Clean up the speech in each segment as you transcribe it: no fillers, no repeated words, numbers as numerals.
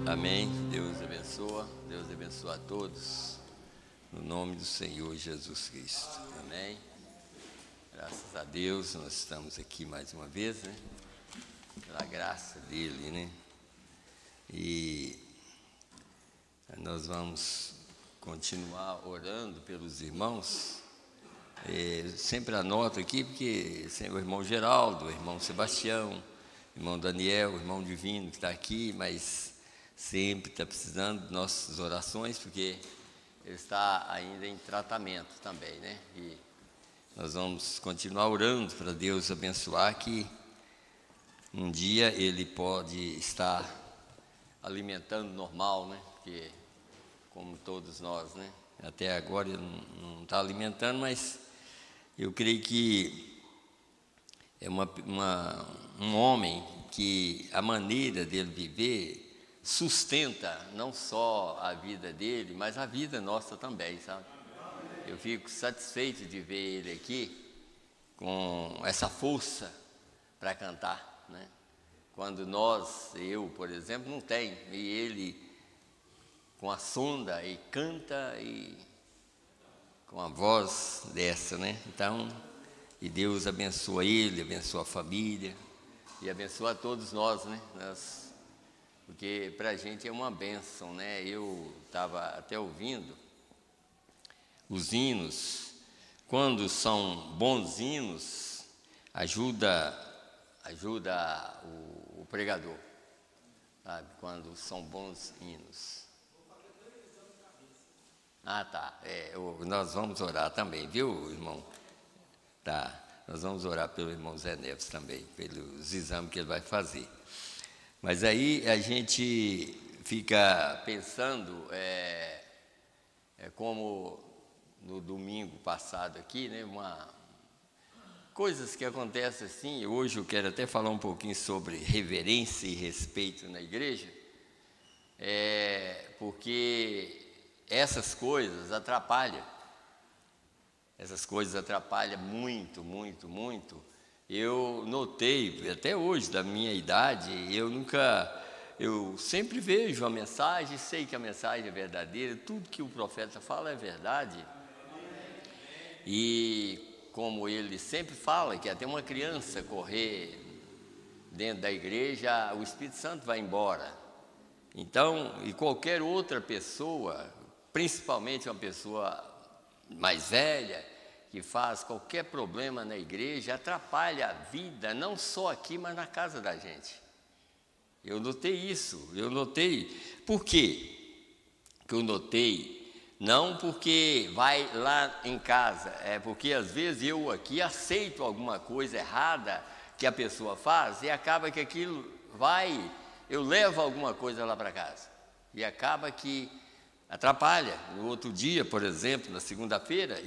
Amém. Deus abençoa a todos, no nome do Senhor Jesus Cristo. Amém. Graças a Deus, nós estamos aqui mais uma vez, né? Pela graça dele, né? E nós vamos continuar orando pelos irmãos. Sempre anoto aqui, porque o irmão Geraldo, o irmão Sebastião, o irmão Daniel, o irmão Divino que está aqui, mas sempre está precisando de nossas orações, porque ele está ainda em tratamento também, né? E nós vamos continuar orando para Deus abençoar, que um dia ele pode estar alimentando normal, né? Porque, como todos nós, né? Até agora ele não está alimentando, mas eu creio que é um homem que a maneira dele viver sustenta não só a vida dele, mas a vida nossa também, sabe? Eu fico satisfeito de ver ele aqui com essa força para cantar, né? Quando eu, por exemplo, não tenho, e ele com a sonda e canta e com a voz dessa, né? Então, e Deus abençoa ele, abençoa a família e abençoa a todos nós, né? Porque para a gente é uma bênção, né? Eu estava até ouvindo os hinos. Quando são bons hinos, ajuda o pregador, sabe? Quando são bons hinos. Ah, tá. Nós vamos orar também, viu, irmão? Tá. Nós vamos orar pelo irmão Zé Neves também, pelos exames que ele vai fazer. Mas aí a gente fica pensando, como no domingo passado aqui, né? Coisas que acontecem assim. Hoje eu quero até falar um pouquinho sobre reverência e respeito na igreja, porque essas coisas atrapalham muito, muito, muito. Eu notei, até hoje, da minha idade, eu sempre vejo a mensagem, sei que a mensagem é verdadeira, tudo que o profeta fala é verdade. E como ele sempre fala, que até uma criança correr dentro da igreja, o Espírito Santo vai embora. Então, e qualquer outra pessoa, principalmente uma pessoa mais velha, que faz qualquer problema na igreja, atrapalha a vida, não só aqui, mas na casa da gente. Eu notei isso, Por quê que eu notei? Não porque vai lá em casa, é porque às vezes eu aqui aceito alguma coisa errada que a pessoa faz e acaba que aquilo eu levo alguma coisa lá para casa e acaba que atrapalha. No outro dia, por exemplo, na segunda-feira,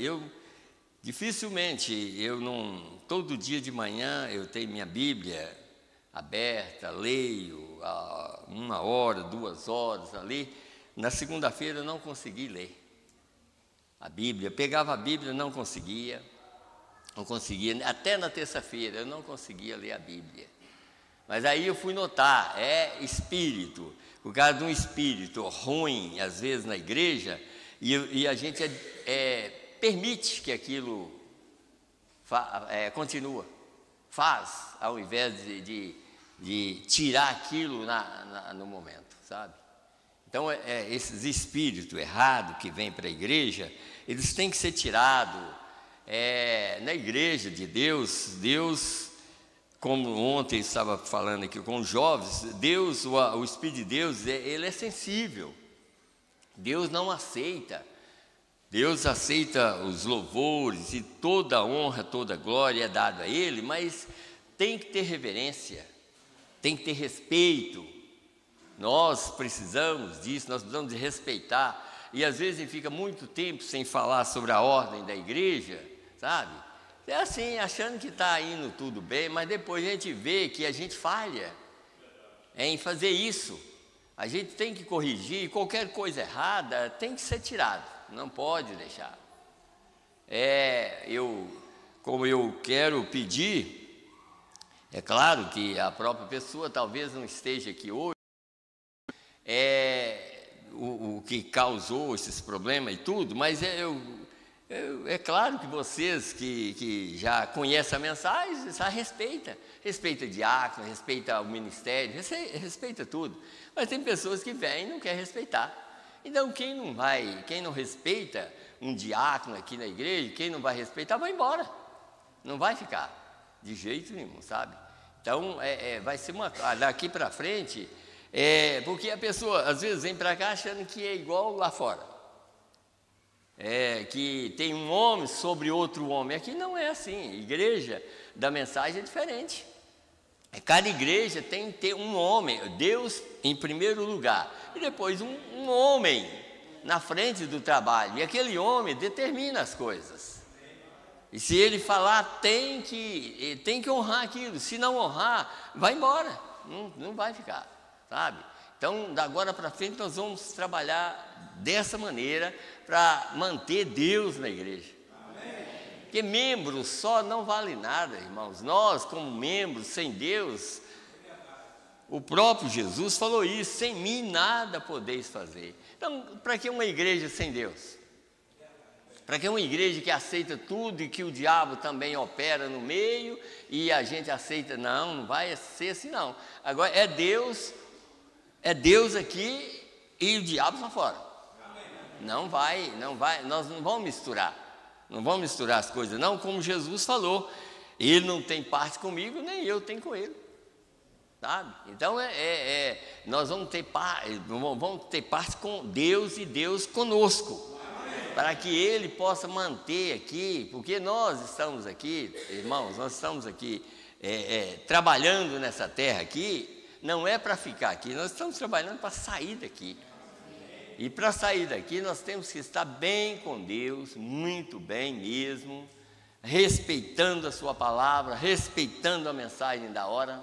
todo dia de manhã eu tenho minha Bíblia aberta, leio 1 hora, 2 horas ali. Na segunda-feira eu não consegui ler a Bíblia, pegava a Bíblia, não conseguia, até na terça-feira eu não conseguia ler a Bíblia. Mas aí eu fui notar, espírito, por causa de um espírito ruim, às vezes na igreja, e a gente permite que aquilo faz, ao invés de tirar aquilo no momento, sabe? Então, esses espíritos errados que vêm para a igreja, eles têm que ser tirados. Na igreja de Deus, como ontem estava falando aqui com os jovens, o Espírito de Deus, ele é sensível. Deus não aceita. Deus aceita os louvores e toda a honra, toda a glória é dada a Ele, mas tem que ter reverência, tem que ter respeito. Nós precisamos disso, nós precisamos de respeitar. E às vezes fica muito tempo sem falar sobre a ordem da igreja, sabe? É assim, achando que está indo tudo bem, mas depois a gente vê que a gente falha em fazer isso. A gente tem que corrigir, qualquer coisa errada tem que ser tirado, não pode deixar. Como eu quero pedir, é claro que a própria pessoa talvez não esteja aqui hoje, o que causou esses problemas e tudo, mas é claro que vocês que já conhecem a mensagem, já respeita diácono, respeita o ministério, respeita tudo. Mas tem pessoas que vêm e não querem respeitar. Então quem não respeita um diácono aqui na igreja, quem não vai respeitar, vai embora. Não vai ficar, de jeito nenhum, sabe? Então vai ser daqui para frente, porque a pessoa às vezes vem para cá achando que é igual lá fora. Que tem um homem sobre outro homem. Aqui não é assim. A igreja da mensagem é diferente. Cada igreja tem que ter um homem, Deus em primeiro lugar, e depois um homem na frente do trabalho. E aquele homem determina as coisas. E se ele falar, tem que honrar aquilo. Se não honrar, vai embora. Não vai ficar, sabe? Então, da agora para frente, nós vamos trabalhar dessa maneira para manter Deus na igreja. Amém. Porque membros só não vale nada, irmãos. Nós, como membros, sem Deus, o próprio Jesus falou isso: sem mim nada podeis fazer. Então, para que uma igreja sem Deus? Para que uma igreja que aceita tudo e que o diabo também opera no meio e a gente aceita? Não vai ser assim não. Agora é Deus aqui e o diabo lá fora. Não vai, nós não vamos misturar as coisas, não, como Jesus falou, ele não tem parte comigo, nem eu tenho com ele, sabe? Então nós vamos ter parte com Deus e Deus conosco, para que ele possa manter aqui, porque nós estamos aqui, irmãos, nós estamos aqui trabalhando nessa terra aqui, não é para ficar aqui, nós estamos trabalhando para sair daqui. E para sair daqui nós temos que estar bem com Deus, muito bem mesmo, respeitando a sua palavra, respeitando a mensagem da hora,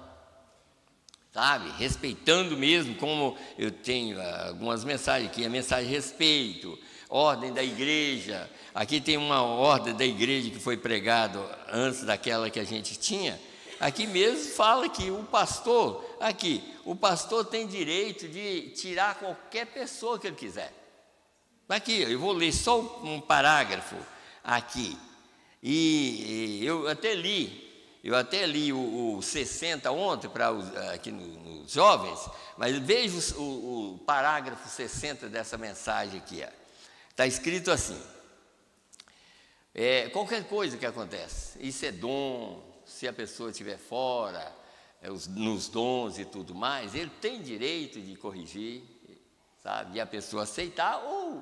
sabe? Respeitando mesmo, como eu tenho algumas mensagens aqui, a mensagem de respeito, ordem da igreja. Aqui tem uma ordem da igreja que foi pregada antes daquela que a gente tinha. Aqui mesmo fala que o pastor tem direito de tirar qualquer pessoa que ele quiser. Aqui, eu vou ler só um parágrafo aqui. E eu até li o 60 ontem aqui nos jovens, mas veja o parágrafo 60 dessa mensagem aqui. Está escrito assim: qualquer coisa que acontece, isso é dom. Se a pessoa estiver fora, nos dons e tudo mais, ele tem direito de corrigir, sabe? E a pessoa aceitar ou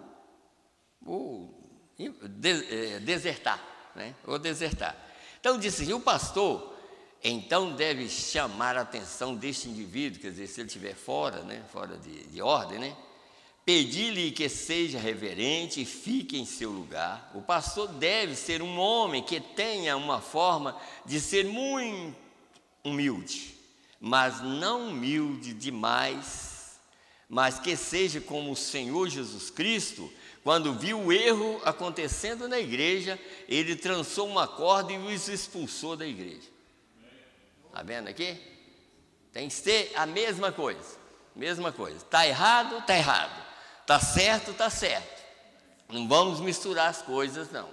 desertar, né? Ou desertar. Então, disse assim, o pastor, então, deve chamar a atenção deste indivíduo, quer dizer, se ele estiver fora, né? Fora de ordem, né? Pedir-lhe que seja reverente e fique em seu lugar. O pastor deve ser um homem que tenha uma forma de ser muito humilde, mas não humilde demais, mas que seja como o Senhor Jesus Cristo, quando viu o erro acontecendo na igreja, ele trançou uma corda e os expulsou da igreja. Está vendo aqui? Tem que ser a mesma coisa. Está errado, está errado. Está certo, está certo. Não vamos misturar as coisas, não.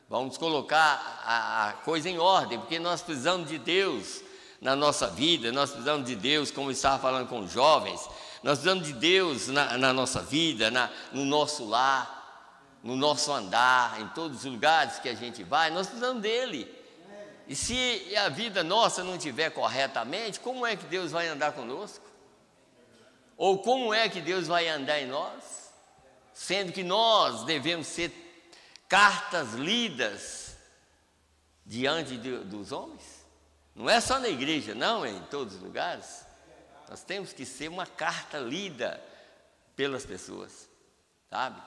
Vamos colocar a coisa em ordem, porque nós precisamos de Deus na nossa vida, nós precisamos de Deus, como eu estava falando com os jovens, nós precisamos de Deus na nossa vida, no nosso lar, no nosso andar, em todos os lugares que a gente vai, nós precisamos dEle. E se a vida nossa não estiver corretamente, como é que Deus vai andar conosco? Ou como é que Deus vai andar em nós? Sendo que nós devemos ser cartas lidas diante dos homens. Não é só na igreja, não, é em todos os lugares. Nós temos que ser uma carta lida pelas pessoas, sabe?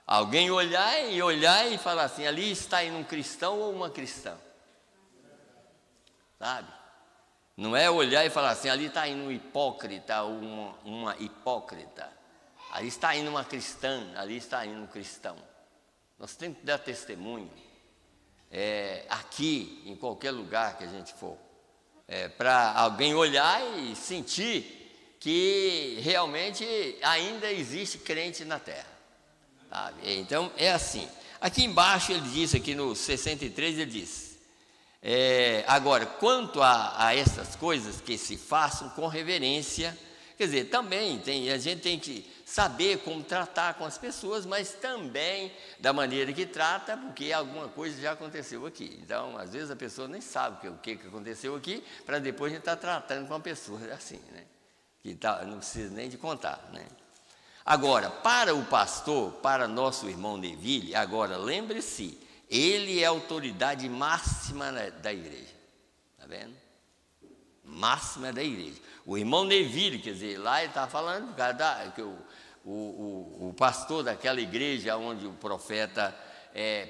Alguém olhar e falar assim, ali está indo um cristão ou uma cristã, sabe? Não é olhar e falar assim, ali está indo um hipócrita ou uma hipócrita. Ali está indo uma cristã, ali está indo um cristão. Nós temos que dar testemunho, aqui, em qualquer lugar que a gente for, para alguém olhar e sentir que realmente ainda existe crente na terra, sabe? Então é assim. Aqui embaixo ele diz, aqui no 63 ele diz, agora, quanto a essas coisas que se façam com reverência, quer dizer, também a gente tem que saber como tratar com as pessoas, mas também da maneira que trata, porque alguma coisa já aconteceu aqui. Então, às vezes a pessoa nem sabe o que aconteceu aqui, para depois a gente estar tratando com a pessoa assim, né? Que não precisa nem de contar, né? Agora, para o pastor, para nosso irmão Neville, agora lembre-se, ele é a autoridade máxima da igreja, está vendo? Máxima da igreja. O irmão Neville, quer dizer, lá ele está falando que o pastor daquela igreja onde o profeta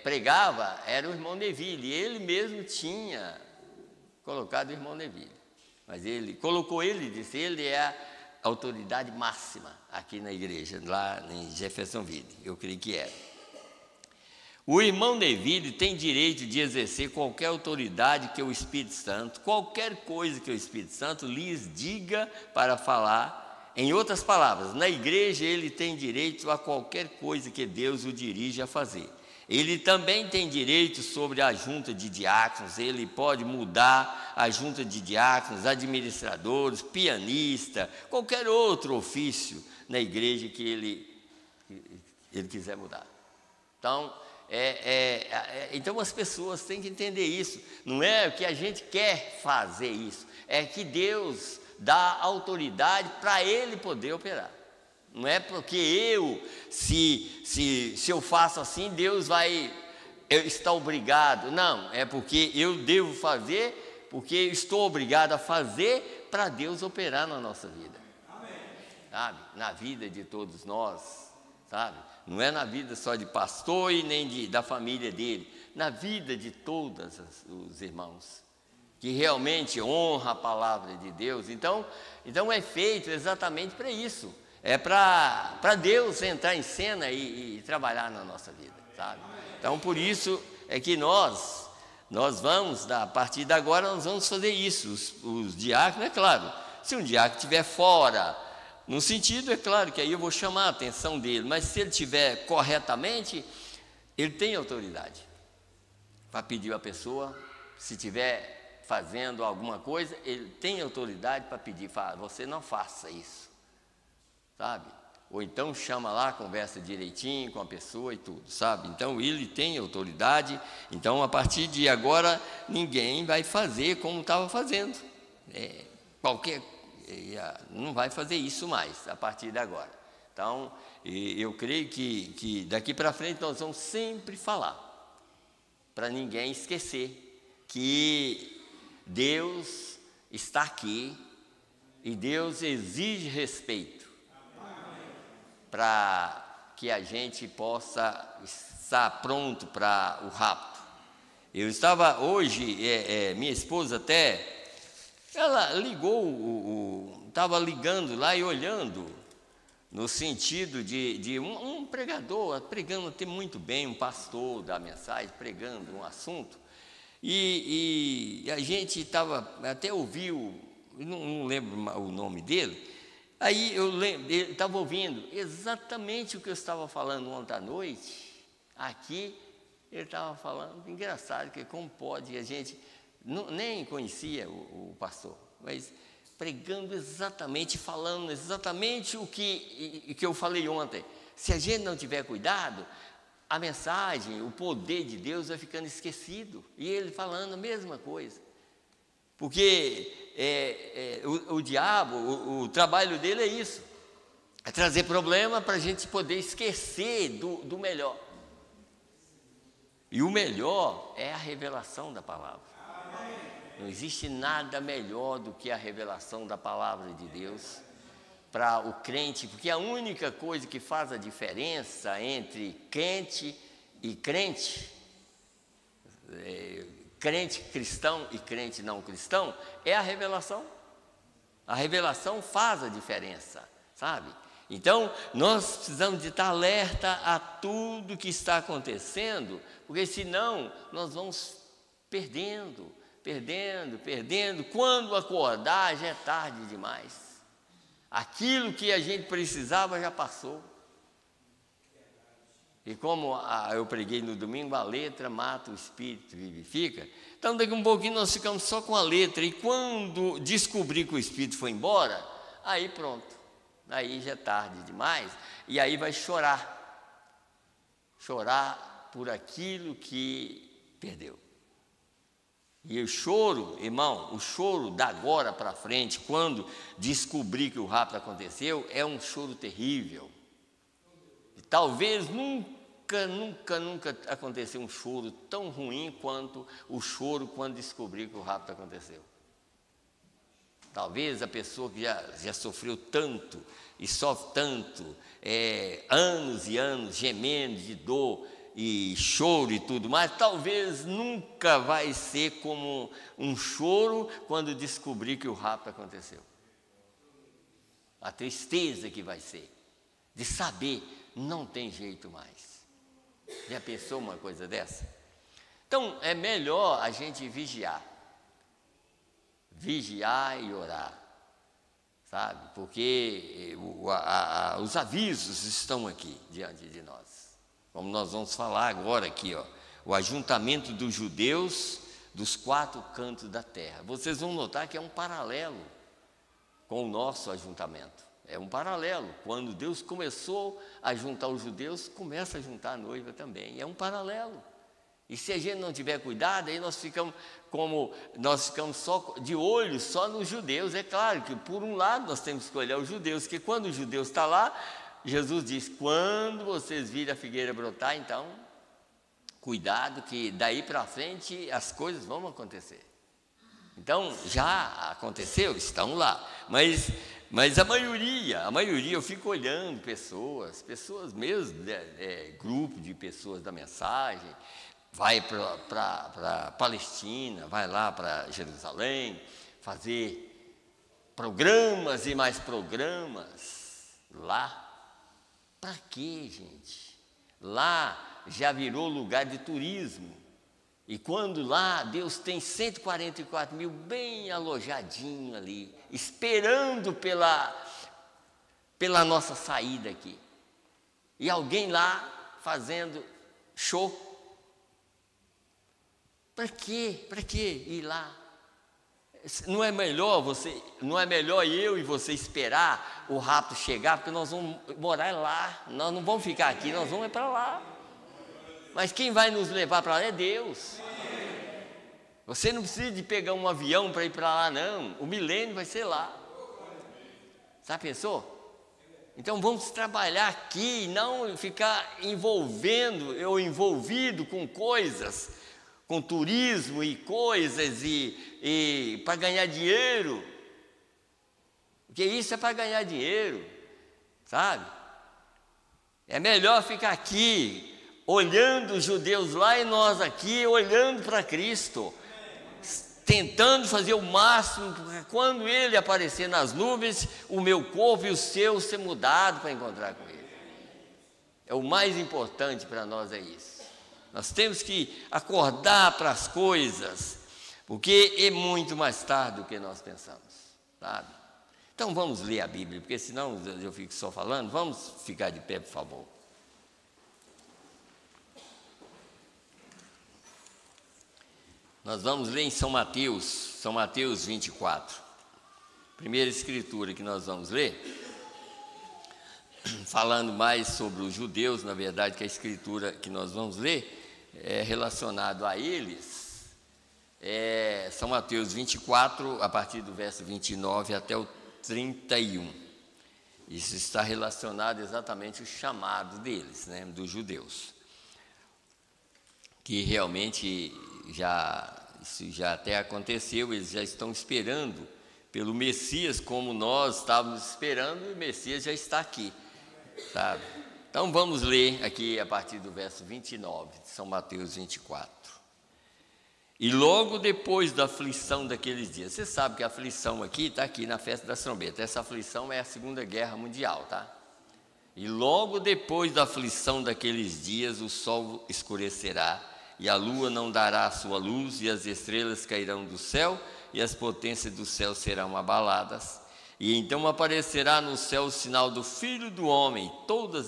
pregava era o irmão Neville, e ele mesmo tinha colocado o irmão Neville, mas ele colocou ele, disse, ele é a autoridade máxima aqui na igreja, lá em Jeffersonville, eu creio que era. O irmão Neville tem direito de exercer qualquer autoridade que o Espírito Santo, qualquer coisa que o Espírito Santo lhes diga para falar. Em outras palavras, na igreja ele tem direito a qualquer coisa que Deus o dirige a fazer. Ele também tem direito sobre a junta de diáconos, ele pode mudar a junta de diáconos, administradores, pianista, qualquer outro ofício na igreja que ele quiser mudar. Então, então as pessoas têm que entender isso. Não é que a gente quer fazer isso, é que Deus dá autoridade para ele poder operar. Não é porque se eu faço assim, Deus vai estar obrigado. Não, é porque eu devo fazer, porque estou obrigado a fazer para Deus operar na nossa vida. Amém. Sabe? Na vida de todos nós, sabe? Não é na vida só de pastor e nem da família dele, na vida de todos os irmãos, que realmente honra a palavra de Deus. Então é feito exatamente para isso. É para Deus entrar em cena e trabalhar na nossa vida, sabe? Então, por isso é que nós vamos, a partir de agora, nós vamos fazer isso. Os diáconos, é claro, se um diácono estiver fora, no sentido, é claro, que aí eu vou chamar a atenção dele, mas se ele estiver corretamente, ele tem autoridade para pedir a pessoa, se estiver fazendo alguma coisa, ele tem autoridade para pedir, fala, você não faça isso. Sabe? Ou então chama lá, conversa direitinho com a pessoa e tudo, sabe? Então ele tem autoridade, então a partir de agora ninguém vai fazer como estava fazendo, não vai fazer isso mais a partir de agora. Então eu creio que daqui para frente nós vamos sempre falar, para ninguém esquecer que Deus está aqui e Deus exige respeito, para que a gente possa estar pronto para o rapto. Eu estava hoje, minha esposa até, ela ligou, estava ligando lá e olhando, no sentido de um pregador, pregando até muito bem, um pastor da mensagem, pregando um assunto, e a gente estava, até ouviu, não lembro o nome dele. Aí eu lembro, ele estava ouvindo exatamente o que eu estava falando ontem à noite, aqui, ele estava falando, engraçado, que como pode, a gente nem conhecia o pastor, mas pregando exatamente, falando exatamente o que eu falei ontem. Se a gente não tiver cuidado, a mensagem, o poder de Deus vai ficando esquecido, e ele falando a mesma coisa. Porque o diabo, o trabalho dele é isso, é trazer problema para a gente poder esquecer do melhor. E o melhor é a revelação da palavra. Não existe nada melhor do que a revelação da palavra de Deus para o crente, porque a única coisa que faz a diferença entre crente e crente, crente cristão e crente não cristão, é a revelação. A revelação faz a diferença, sabe? Então, nós precisamos de estar alerta a tudo que está acontecendo, porque senão nós vamos perdendo. Quando acordar já é tarde demais. Aquilo que a gente precisava já passou. E como eu preguei no domingo, a letra mata, o espírito vivifica. Então daqui a um pouquinho nós ficamos só com a letra. E quando descobrir que o espírito foi embora, aí pronto. Aí já é tarde demais. E aí vai chorar. Chorar por aquilo que perdeu. E o choro, irmão, o choro da agora para frente, quando descobrir que o rapto aconteceu, é um choro terrível. E talvez nunca aconteceu um choro tão ruim quanto o choro quando descobrir que o rapto aconteceu. Talvez a pessoa que já sofreu tanto e sofre tanto, anos e anos gemendo de dor e choro e tudo mais, talvez nunca vai ser como um choro quando descobrir que o rapto aconteceu. A tristeza que vai ser de saber, não tem jeito mais. Já pensou uma coisa dessa? Então é melhor a gente vigiar e orar, sabe? Porque os avisos estão aqui diante de nós. Como nós vamos falar agora aqui, ó, o ajuntamento dos judeus dos 4 cantos da terra. Vocês vão notar que é um paralelo com o nosso ajuntamento. É um paralelo. Quando Deus começou a juntar os judeus, começa a juntar a noiva também. É um paralelo. E se a gente não tiver cuidado, aí nós ficamos só de olho só nos judeus. É claro que por um lado nós temos que escolher os judeus, porque quando os judeus estão lá, Jesus diz, quando vocês virem a figueira brotar, então, cuidado que daí para frente as coisas vão acontecer. Então, já aconteceu, estão lá, mas a maioria, eu fico olhando pessoas mesmo, grupo de pessoas da mensagem, vai para Palestina, vai lá para Jerusalém, fazer programas e mais programas lá. Para quê, gente? Lá já virou lugar de turismo. E quando lá, Deus tem 144 mil bem alojadinho ali, esperando pela nossa saída aqui. E alguém lá fazendo show. Para quê? Para quê ir lá? Não é melhor eu e você esperar o rapto chegar, porque nós vamos morar lá, nós não vamos ficar aqui, nós vamos para lá. Mas quem vai nos levar para lá é Deus. Você não precisa de pegar um avião para ir para lá, não. O milênio vai ser lá. Já pensou? Então vamos trabalhar aqui e não ficar envolvido com coisas, com turismo e coisas e para ganhar dinheiro, porque isso é para ganhar dinheiro, sabe? É melhor ficar aqui, olhando os judeus lá e nós aqui, olhando para Cristo, tentando fazer o máximo, porque quando Ele aparecer nas nuvens, o meu corpo e o seu ser mudado para encontrar com Ele. É o mais importante para nós, é isso. Nós temos que acordar para as coisas, porque é muito mais tarde do que nós pensamos, sabe? Então vamos ler a Bíblia, porque senão eu fico só falando. Vamos ficar de pé, por favor. Nós vamos ler em São Mateus 24. Primeira escritura que nós vamos ler, falando mais sobre os judeus, na verdade, que a escritura que nós vamos ler é relacionado a eles. São Mateus 24, a partir do verso 29 até o 31. Isso está relacionado exatamente ao chamado deles, né, dos judeus, que realmente isso já até aconteceu. Eles já estão esperando pelo Messias, como nós estávamos esperando, e o Messias já está aqui, sabe? Então vamos ler aqui a partir do verso 29 de São Mateus 24. E logo depois da aflição daqueles dias, você sabe que a aflição aqui está aqui na festa das trombetas. Essa aflição é a Segunda Guerra Mundial, tá? E logo depois da aflição daqueles dias, o sol escurecerá, e a lua não dará a sua luz, e as estrelas cairão do céu, e as potências do céu serão abaladas. E então aparecerá no céu o sinal do Filho do Homem.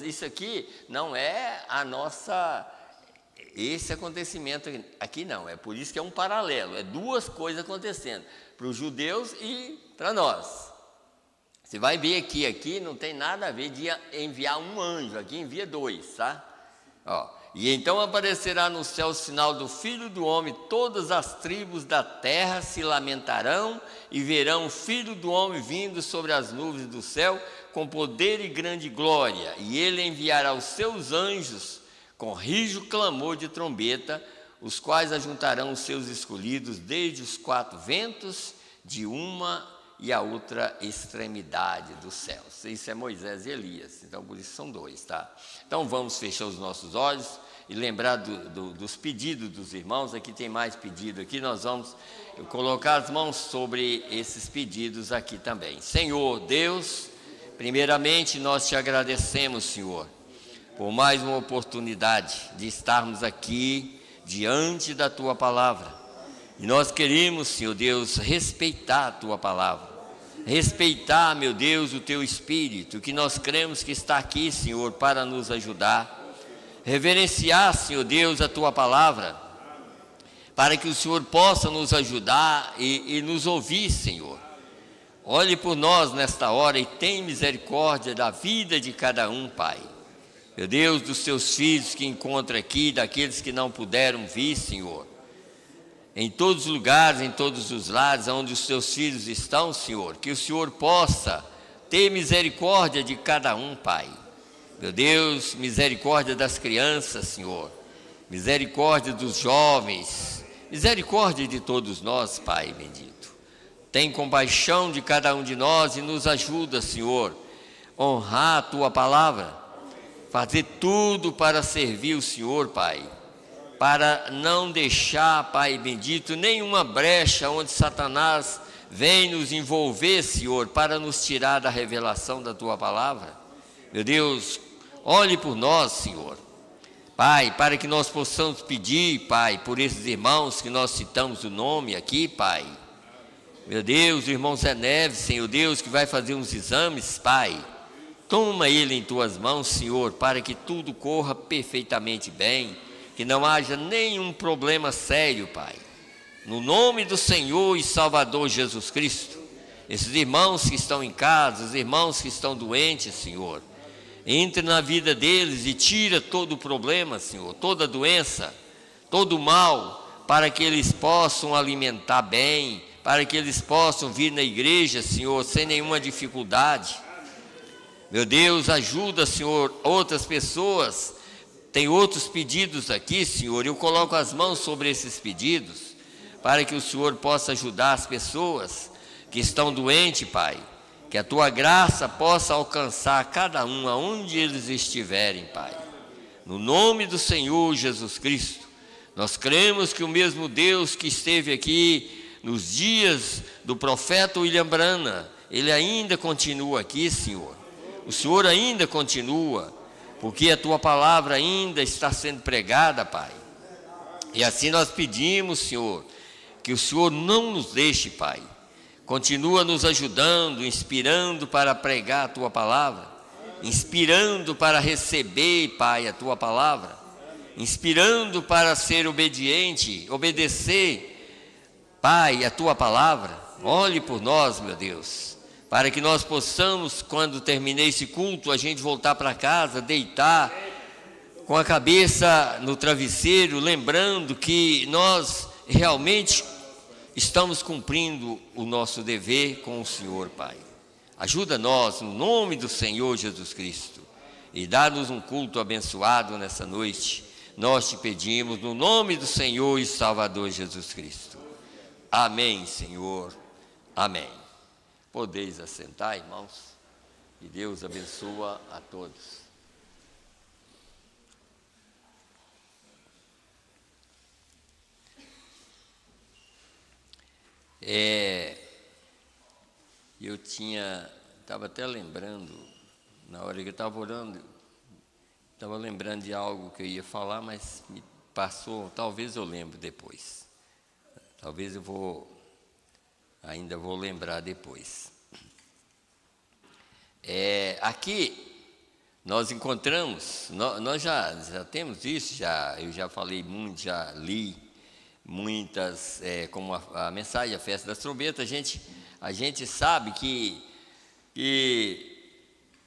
Isso aqui não é a nossa... Esse acontecimento aqui não, é por isso que é um paralelo, é duas coisas acontecendo, para os judeus e para nós. Você vai ver que aqui não tem nada a ver de enviar um anjo, aqui envia dois, tá? Ó, e então aparecerá no céu o sinal do Filho do Homem, todas as tribos da terra se lamentarão e verão o Filho do Homem vindo sobre as nuvens do céu com poder e grande glória, e ele enviará os seus anjos com rijo clamor de trombeta, os quais ajuntarão os seus escolhidos desde os quatro ventos, de uma e a outra extremidade dos céus. Isso é Moisés e Elias, então por isso são dois, tá? Então vamos fechar os nossos olhos e lembrar dos pedidos dos irmãos. Aqui tem mais pedido aqui, nós vamos colocar as mãos sobre esses pedidos aqui também. Senhor Deus, primeiramente nós te agradecemos, Senhor, por mais uma oportunidade de estarmos aqui diante da Tua Palavra. E nós queremos, Senhor Deus, respeitar a Tua Palavra, respeitar, meu Deus, o Teu Espírito, que nós cremos que está aqui, Senhor, para nos ajudar, reverenciar, Senhor Deus, a Tua Palavra, para que o Senhor possa nos ajudar e nos ouvir, Senhor. Olhe por nós nesta hora e tem misericórdia da vida de cada um, Pai. Meu Deus, dos Teus filhos que encontram aqui, daqueles que não puderam vir, Senhor, em todos os lugares, em todos os lares onde os Teus filhos estão, Senhor, que o Senhor possa ter misericórdia de cada um, Pai. Meu Deus, misericórdia das crianças, Senhor, misericórdia dos jovens, misericórdia de todos nós, Pai bendito. Tem compaixão de cada um de nós e nos ajuda, Senhor, a honrar a Tua Palavra, fazer tudo para servir o Senhor, Pai, para não deixar, Pai bendito, nenhuma brecha onde Satanás vem nos envolver, Senhor, para nos tirar da revelação da Tua Palavra. Meu Deus, olhe por nós, Senhor, Pai, para que nós possamos pedir, Pai, por esses irmãos que nós citamos o nome aqui, Pai. Meu Deus, o irmão Zé Neves, Senhor Deus, que vai fazer uns exames, Pai. Toma ele em Tuas mãos, Senhor, para que tudo corra perfeitamente bem, que não haja nenhum problema sério, Pai. No nome do Senhor e Salvador Jesus Cristo, esses irmãos que estão em casa, os irmãos que estão doentes, Senhor, entre na vida deles e tira todo o problema, Senhor, toda doença, todo o mal, para que eles possam alimentar bem, para que eles possam vir na igreja, Senhor, sem nenhuma dificuldade. Meu Deus, ajuda, Senhor, outras pessoas, tem outros pedidos aqui, Senhor, eu coloco as mãos sobre esses pedidos, para que o Senhor possa ajudar as pessoas que estão doentes, Pai, que a Tua graça possa alcançar cada um, aonde eles estiverem, Pai. No nome do Senhor Jesus Cristo, nós cremos que o mesmo Deus que esteve aqui nos dias do profeta William Branham, Ele ainda continua aqui, Senhor. O Senhor ainda continua, porque a Tua Palavra ainda está sendo pregada, Pai. E assim nós pedimos, Senhor, que o Senhor não nos deixe, Pai. Continua nos ajudando, inspirando para pregar a Tua Palavra, inspirando para receber, Pai, a Tua Palavra, inspirando para ser obediente, obedecer, Pai, a Tua Palavra. Olhe por nós, meu Deus, para que nós possamos, quando terminar esse culto, a gente voltar para casa, deitar com a cabeça no travesseiro, lembrando que nós realmente estamos cumprindo o nosso dever com o Senhor, Pai. Ajuda nós, no nome do Senhor Jesus Cristo, e dá-nos um culto abençoado nessa noite. Nós te pedimos, no nome do Senhor e Salvador Jesus Cristo. Amém, Senhor. Amém. Podeis assentar, irmãos, e Deus abençoa a todos. Eu estava até lembrando, na hora que eu estava orando, estava lembrando de algo que eu ia falar, mas me passou, talvez eu lembre depois. Talvez ainda vou lembrar depois. Aqui nós encontramos, nós já temos isso, eu já falei muito, já li muitas, como a mensagem, a festa das trombetas, a gente sabe que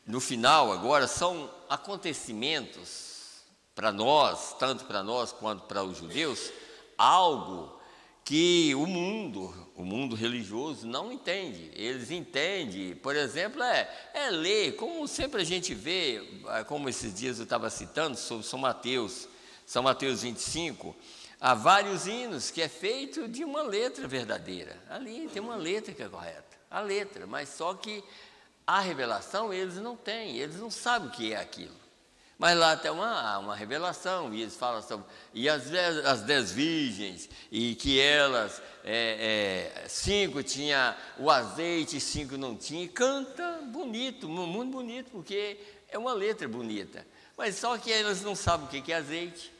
no final agora são acontecimentos para nós, tanto para nós quanto para os judeus, algo que o mundo religioso não entende. Eles entendem, por exemplo, ler, como sempre a gente vê, como esses dias eu estava citando sobre São Mateus 25, há vários hinos que é feito de uma letra verdadeira. Ali tem uma letra que é correta, a letra, mas só que a revelação eles não têm, eles não sabem o que é aquilo. Mas lá tem uma revelação, e eles falam sobre as 10 virgens, e que elas, 5 tinha o azeite, 5 não tinha, e canta bonito, muito bonito, porque é uma letra bonita. Mas só que eles não sabem o que é azeite,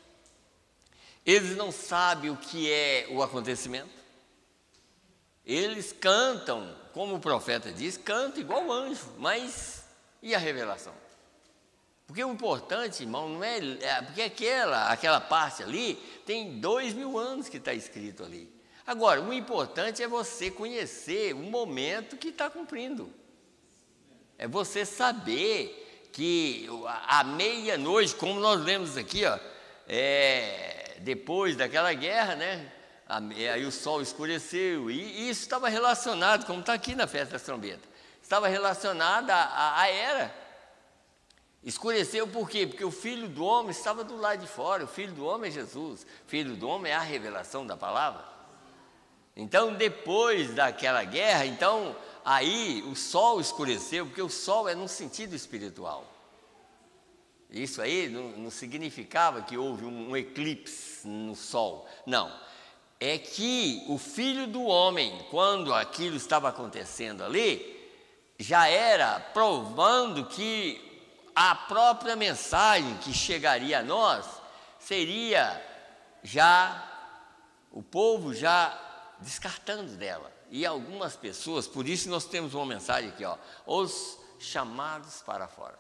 eles não sabem o que é o acontecimento. Eles cantam, como o profeta diz, cantam igual anjo, mas e a revelação? Porque o importante, irmão, não porque aquela parte ali tem 2000 anos que está escrito ali. Agora, o importante é você conhecer o momento que está cumprindo. É você saber que à meia-noite, como nós lemos aqui, depois daquela guerra, né? Aí o sol escureceu, e isso estava relacionado, como está aqui na festa das trombetas, estava relacionado à era. Escureceu por quê? Porque o Filho do Homem estava do lado de fora. O Filho do Homem é Jesus. O Filho do Homem é a revelação da palavra. Então, depois daquela guerra, aí o sol escureceu, porque o sol é no sentido espiritual. Isso aí não significava que houve um eclipse no sol. Não. É que o Filho do Homem, quando aquilo estava acontecendo ali, já era provando que a própria mensagem que chegaria a nós seria o povo já descartando dela. E algumas pessoas, por isso nós temos uma mensagem aqui, os chamados para fora.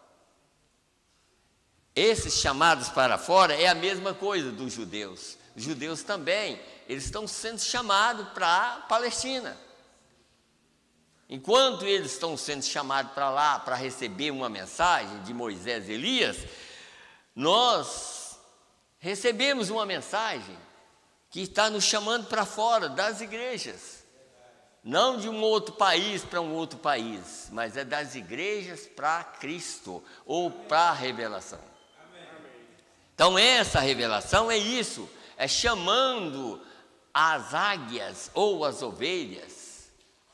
Esses chamados para fora é a mesma coisa dos judeus. Os judeus também, eles estão sendo chamados para a Palestina. Enquanto eles estão sendo chamados para lá para receber uma mensagem de Moisés e Elias, nós recebemos uma mensagem que está nos chamando para fora das igrejas. Não de um outro país para um outro país, mas é das igrejas para Cristo ou para a revelação. Então essa revelação é isso, é chamando as águias ou as ovelhas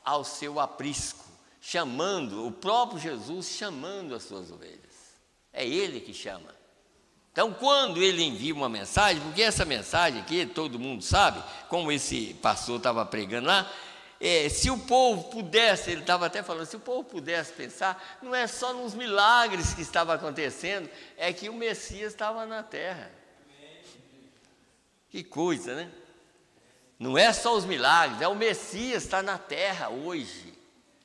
ao seu aprisco, chamando, o próprio Jesus chamando as suas ovelhas. É Ele que chama. Então, quando Ele envia uma mensagem, porque essa mensagem aqui, todo mundo sabe, como esse pastor estava pregando lá, se o povo pudesse, ele estava até falando, se o povo pudesse pensar, não é só nos milagres que estava acontecendo, é que o Messias estava na terra. Que coisa, né? Não é só os milagres, o Messias está na terra hoje.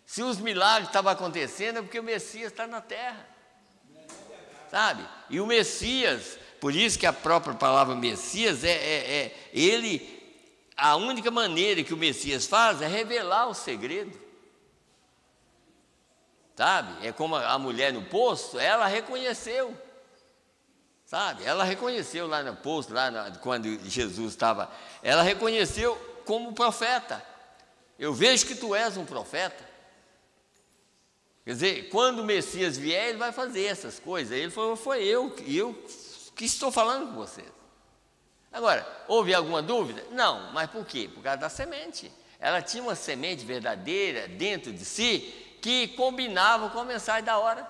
Se os milagres estavam acontecendo, é porque o Messias está na terra. Sabe? E o Messias, por isso que a própria palavra Messias, a única maneira que o Messias faz é revelar o segredo. Sabe? É como a mulher no poço, ela reconheceu. Sabe? Ela reconheceu lá no poço, quando Jesus estava, ela reconheceu como profeta. Eu vejo que tu és um profeta. Quer dizer, quando o Messias vier, ele vai fazer essas coisas. Ele falou, foi eu que estou falando com vocês. Agora, houve alguma dúvida? Não, mas por quê? Por causa da semente. Ela tinha uma semente verdadeira dentro de si que combinava com a mensagem da hora.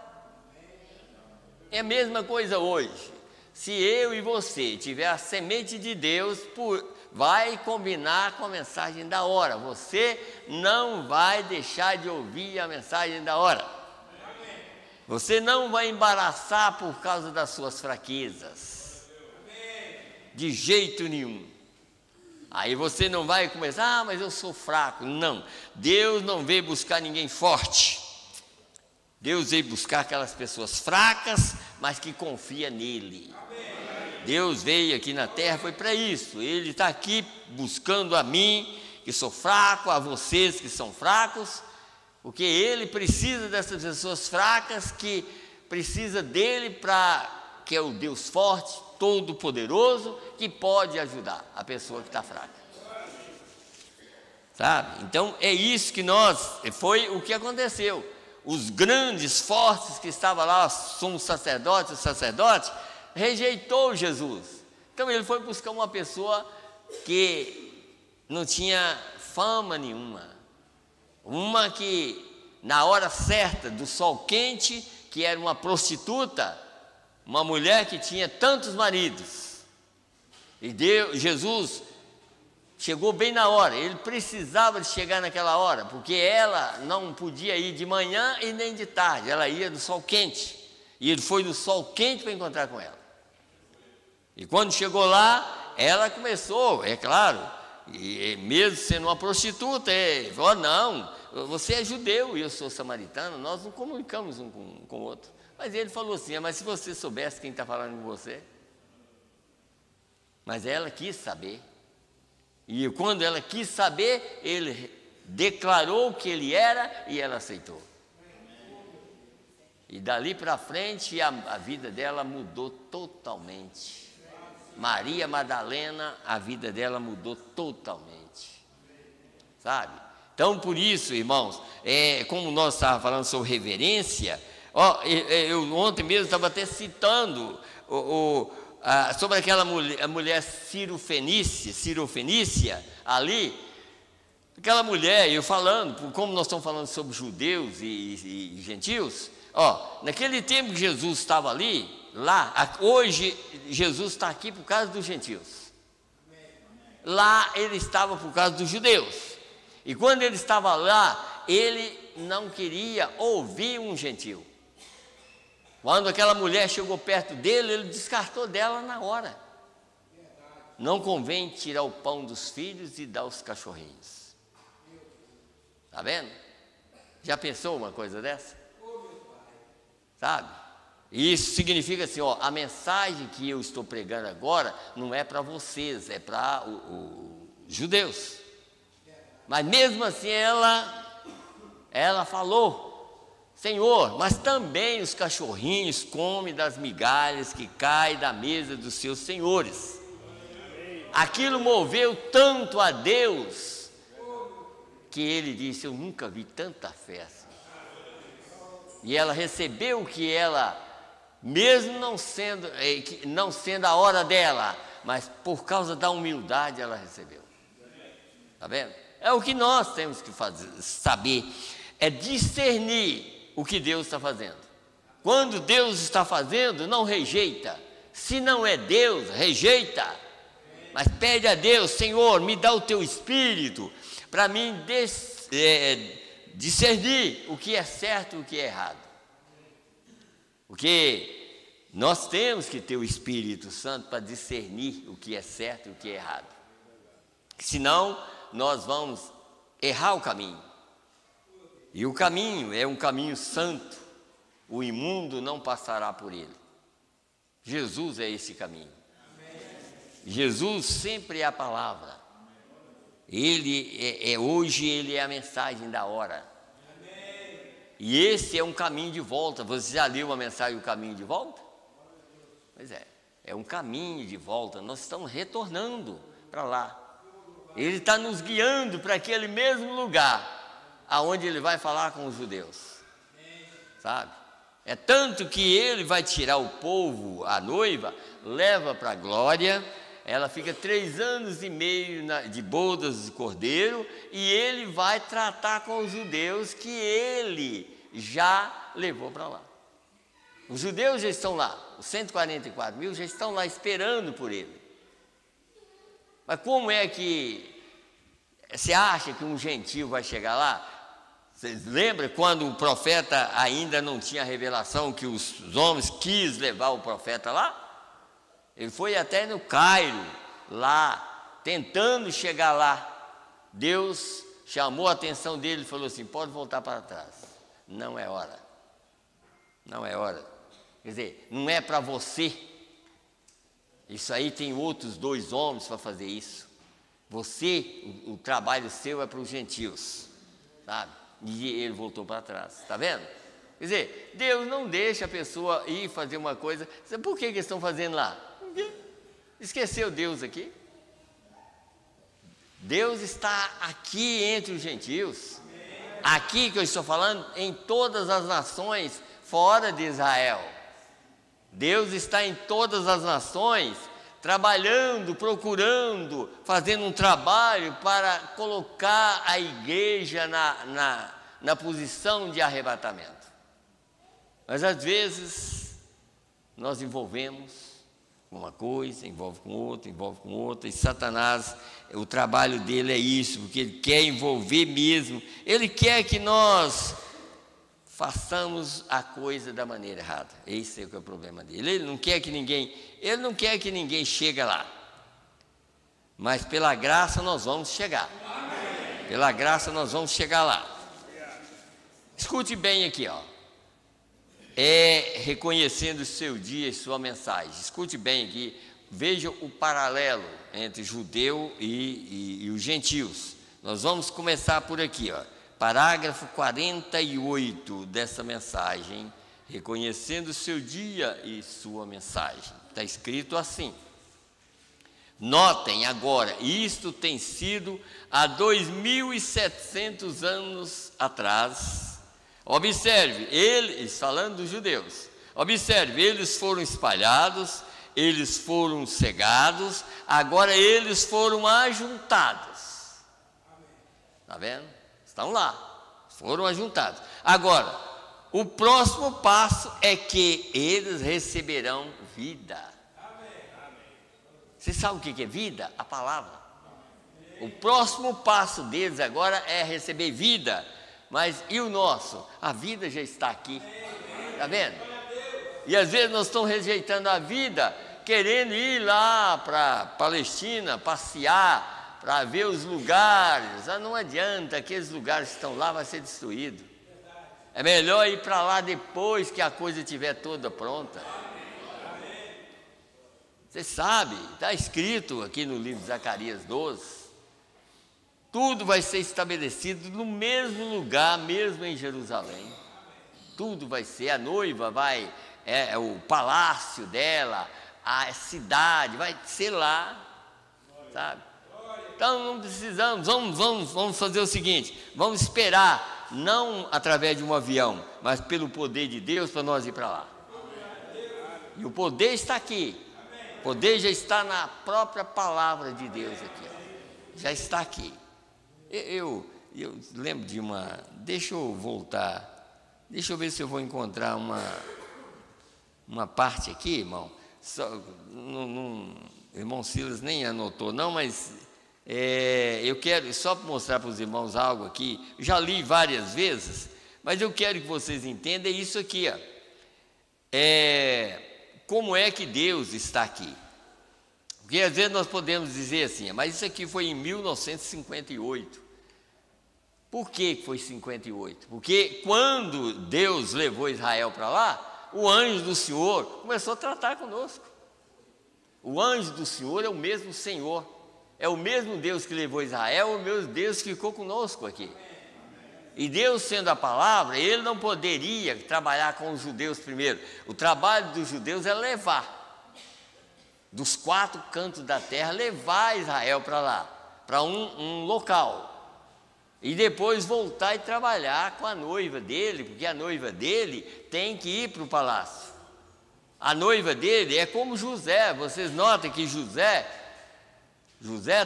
É a mesma coisa hoje. Se eu e você tiver a semente de Deus, vai combinar com a mensagem da hora. Você não vai deixar de ouvir a mensagem da hora. Você não vai embaraçar por causa das suas fraquezas. De jeito nenhum. Aí você não vai começar, mas eu sou fraco. Não, Deus não veio buscar ninguém forte. Deus veio buscar aquelas pessoas fracas, mas que confiam nele. Deus veio aqui na terra, foi para isso. Ele está aqui buscando a mim, que sou fraco, a vocês que são fracos, porque Ele precisa dessas pessoas fracas, que precisa dele que é o Deus forte, todo-poderoso, que pode ajudar a pessoa que está fraca. Sabe? Então é isso que foi o que aconteceu. Os grandes, fortes que estavam lá, sumos sacerdotes, o sacerdote, rejeitou Jesus. Então ele foi buscar uma pessoa que não tinha fama nenhuma, uma que na hora certa do sol quente, que era uma prostituta, uma mulher que tinha tantos maridos, e Jesus chegou bem na hora. Ele precisava de chegar naquela hora, porque ela não podia ir de manhã e nem de tarde, ela ia no sol quente, e ele foi no sol quente para encontrar com ela. E quando chegou lá, ela começou, é claro, e mesmo sendo uma prostituta, falou: não, você é judeu e eu sou samaritano, nós não comunicamos um com o outro. Mas ele falou assim: mas se você soubesse quem está falando com você. Mas ela quis saber, e quando ela quis saber, ele declarou que ele era, e ela aceitou. E dali para frente a vida dela mudou totalmente. Maria Madalena, a vida dela mudou totalmente, sabe? Então, por isso, irmãos, como nós estávamos falando sobre reverência, eu ontem mesmo estava até citando sobre aquela mulher Cirofenícia ali, aquela mulher, eu falando, como nós estamos falando sobre judeus e gentios, naquele tempo que Jesus estava ali, hoje Jesus está aqui por causa dos gentios. Lá ele estava por causa dos judeus. E quando ele estava lá, ele não queria ouvir um gentio. Quando aquela mulher chegou perto dele, ele descartou dela na hora. Não convém tirar o pão dos filhos e dar aos cachorrinhos. Está vendo? Já pensou uma coisa dessa? Sabe? Isso significa assim, a mensagem que eu estou pregando agora não é para vocês, é para os judeus. Mas mesmo assim ela falou: Senhor, mas também os cachorrinhos comem das migalhas que caem da mesa dos seus senhores. Aquilo moveu tanto a Deus, que ele disse: eu nunca vi tanta festa. E ela recebeu o que ela, mesmo não sendo a hora dela, mas por causa da humildade ela recebeu. Está vendo? É o que nós temos que saber, é discernir o que Deus está fazendo. Quando Deus está fazendo, não rejeita. Se não é Deus, rejeita. Mas pede a Deus: Senhor, me dá o teu espírito para mim discernir o que é certo e o que é errado. Porque nós temos que ter o Espírito Santo para discernir o que é certo e o que é errado. Senão, nós vamos errar o caminho. E o caminho é um caminho santo. O imundo não passará por ele. Jesus é esse caminho. Jesus sempre é a palavra. Hoje ele é a mensagem da hora. E esse é um caminho de volta. Você já leu a mensagem, o caminho de volta? Pois é um caminho de volta. Nós estamos retornando para lá. Ele está nos guiando para aquele mesmo lugar, aonde ele vai falar com os judeus, sabe? É tanto que ele vai tirar o povo, a noiva, leva para a glória. Ela fica 3 anos e meio de bodas de cordeiro, e ele vai tratar com os judeus que ele já levou para lá. Os judeus já estão lá, os 144 mil já estão lá esperando por ele. Mas como é que você acha que um gentio vai chegar lá? Vocês lembram quando o profeta ainda não tinha revelação, que os homens quis levar o profeta lá? Ele foi até no Cairo, lá, tentando chegar lá. Deus chamou a atenção dele e falou assim: pode voltar para trás, não é hora. Não é hora. Quer dizer, não é para você. Isso aí tem outros 2 homens para fazer isso. Você, o trabalho seu é para os gentios, sabe? E ele voltou para trás, está vendo? Quer dizer, Deus não deixa a pessoa ir fazer uma coisa. Por que eles estão fazendo lá? Esqueceu Deus aqui? Deus está aqui entre os gentios. Aqui que eu estou falando, em todas as nações fora de Israel. Deus está em todas as nações, trabalhando, procurando, fazendo um trabalho para colocar a igreja na posição de arrebatamento. Mas às vezes nós envolvemos com uma coisa, envolve com outra, e Satanás, o trabalho dele é isso, porque ele quer envolver mesmo, ele quer que nós façamos a coisa da maneira errada. Esse é o problema dele. Ele não quer que ninguém chegue lá. Mas pela graça nós vamos chegar. Pela graça nós vamos chegar lá. Escute bem aqui, ó. É reconhecendo o seu dia e sua mensagem. Escute bem aqui. Veja o paralelo entre judeu e os gentios. Nós vamos começar por aqui, ó. Parágrafo 48 dessa mensagem, reconhecendo o seu dia e sua mensagem. Está escrito assim. Notem agora, isto tem sido há 2.700 anos atrás. Observe, eles, falando dos judeus, observe, eles foram espalhados, eles foram cegados, agora eles foram ajuntados. Está vendo? Estão lá, foram ajuntados. Agora, o próximo passo é que eles receberão vida. Você sabe o que é vida? A palavra. O próximo passo deles agora é receber vida. Mas e o nosso? A vida já está aqui. Está vendo? E às vezes nós estamos rejeitando a vida, querendo ir lá para a Palestina, passear, para ver os lugares. Não adianta, aqueles lugares que estão lá vai ser destruído. É melhor ir para lá depois que a coisa estiver toda pronta. Você sabe, está escrito aqui no livro de Zacarias 12, tudo vai ser estabelecido no mesmo lugar, mesmo em Jerusalém. Tudo vai ser, a noiva vai, o palácio dela, a cidade, vai ser lá, sabe? Então não precisamos, vamos fazer o seguinte, vamos esperar, não através de um avião, mas pelo poder de Deus para nós ir para lá. E o poder está aqui, o poder já está na própria palavra de Deus aqui, ó. Já está aqui. Eu lembro de deixa eu voltar, deixa eu ver se eu vou encontrar uma parte aqui, irmão. Irmão Silas nem anotou não, mas eu quero só mostrar para os irmãos algo aqui. Já li várias vezes, mas eu quero que vocês entendam isso aqui, ó. Como é que Deus está aqui? Porque às vezes nós podemos dizer assim, mas isso aqui foi em 1958. Por que foi 58? Porque quando Deus levou Israel para lá, o anjo do Senhor começou a tratar conosco. O anjo do Senhor é o mesmo Senhor, é o mesmo Deus que levou Israel, o mesmo Deus que ficou conosco aqui. E Deus, sendo a palavra, ele não poderia trabalhar com os judeus primeiro. O trabalho dos judeus é levar, dos 4 cantos da terra, levar Israel para lá, para um local. E depois voltar e trabalhar com a noiva dele, porque a noiva dele tem que ir para o palácio. A noiva dele é como José. Vocês notam que José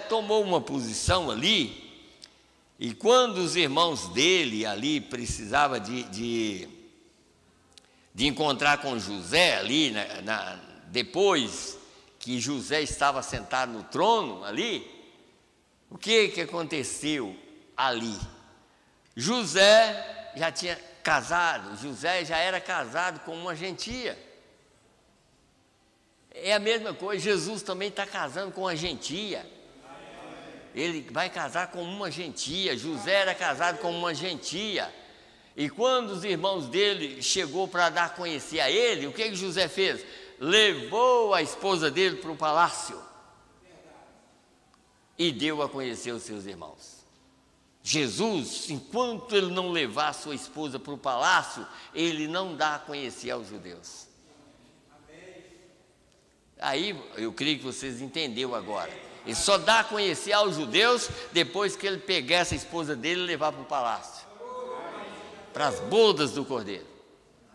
tomou uma posição ali, e quando os irmãos dele ali precisavam de encontrar com José ali, depois que José estava sentado no trono ali, o que aconteceu ali? José já tinha casado, José já era casado com uma gentia. É a mesma coisa, Jesus também está casando com uma gentia. Ele vai casar com uma gentia. José era casado com uma gentia. E quando os irmãos dele chegou para dar a conhecer a ele, o que José fez? Levou a esposa dele para o palácio e deu a conhecer os seus irmãos. Jesus, enquanto ele não levar a sua esposa para o palácio, ele não dá a conhecer aos judeus. Aí eu creio que vocês entenderam agora. Ele só dá a conhecer aos judeus depois que ele pegar essa esposa dele e levar para o palácio, para as bodas do Cordeiro,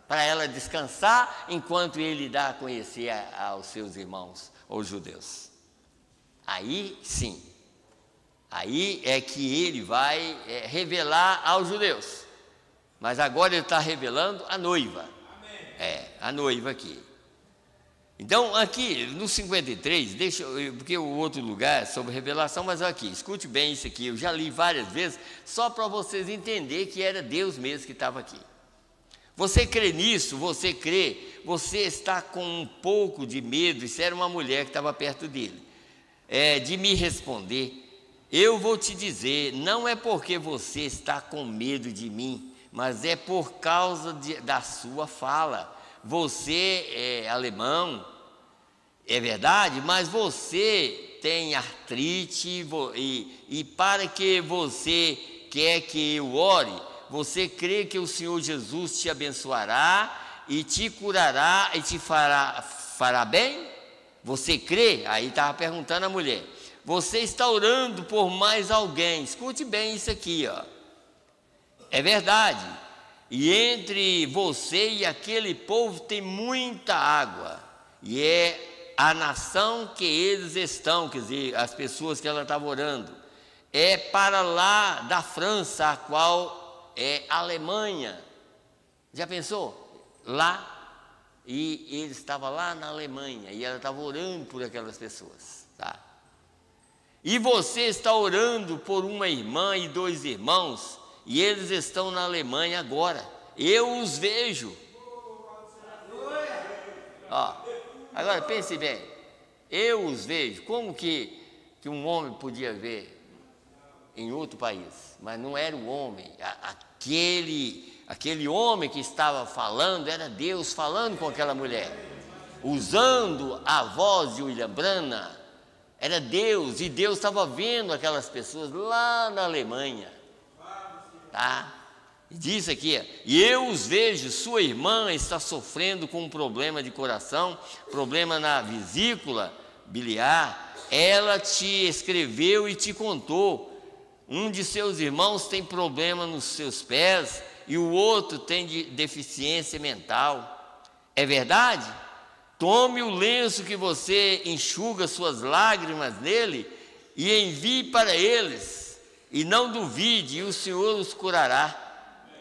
para ela descansar enquanto ele dá a conhecer aos seus irmãos, aos judeus. Aí sim, aí é que ele vai revelar aos judeus. Mas agora ele está revelando a noiva. A noiva aqui. Então, aqui no 53, porque o outro lugar é sobre revelação, mas aqui, escute bem isso aqui, eu já li várias vezes, só para vocês entenderem que era Deus mesmo que estava aqui. Você crê nisso? Você crê? Você está com um pouco de medo, isso era uma mulher que estava perto dele, de me responder. Eu vou te dizer, não é porque você está com medo de mim, mas é por causa da sua fala. Você é alemão, é verdade, mas você tem artrite e para que você quer que eu ore, você crê que o Senhor Jesus te abençoará e te curará e te fará bem? Você crê? Aí estava perguntando a mulher. Você está orando por mais alguém. Escute bem isso aqui, ó. É verdade. E entre você e aquele povo tem muita água. E é a nação que eles estão, quer dizer, as pessoas que ela estava orando. É para lá da França, a qual é a Alemanha. Já pensou? Lá. E ele estava lá na Alemanha. E ela estava orando por aquelas pessoas. Tá? E você está orando por uma irmã e 2 irmãos, e eles estão na Alemanha agora. Eu os vejo. Ó, agora pense bem. Eu os vejo. Como que um homem podia ver em outro país? Mas não era o homem. Aquele homem que estava falando era Deus falando com aquela mulher, usando a voz de William Branham. Era Deus, e Deus estava vendo aquelas pessoas lá na Alemanha, tá? E diz aqui, e eu os vejo, sua irmã está sofrendo com um problema de coração, problema na vesícula biliar, ela te escreveu e te contou, um de seus irmãos tem problema nos seus pés, e o outro tem deficiência mental, é verdade? Tome o lenço que você enxuga suas lágrimas nele e envie para eles, e não duvide, e o Senhor os curará.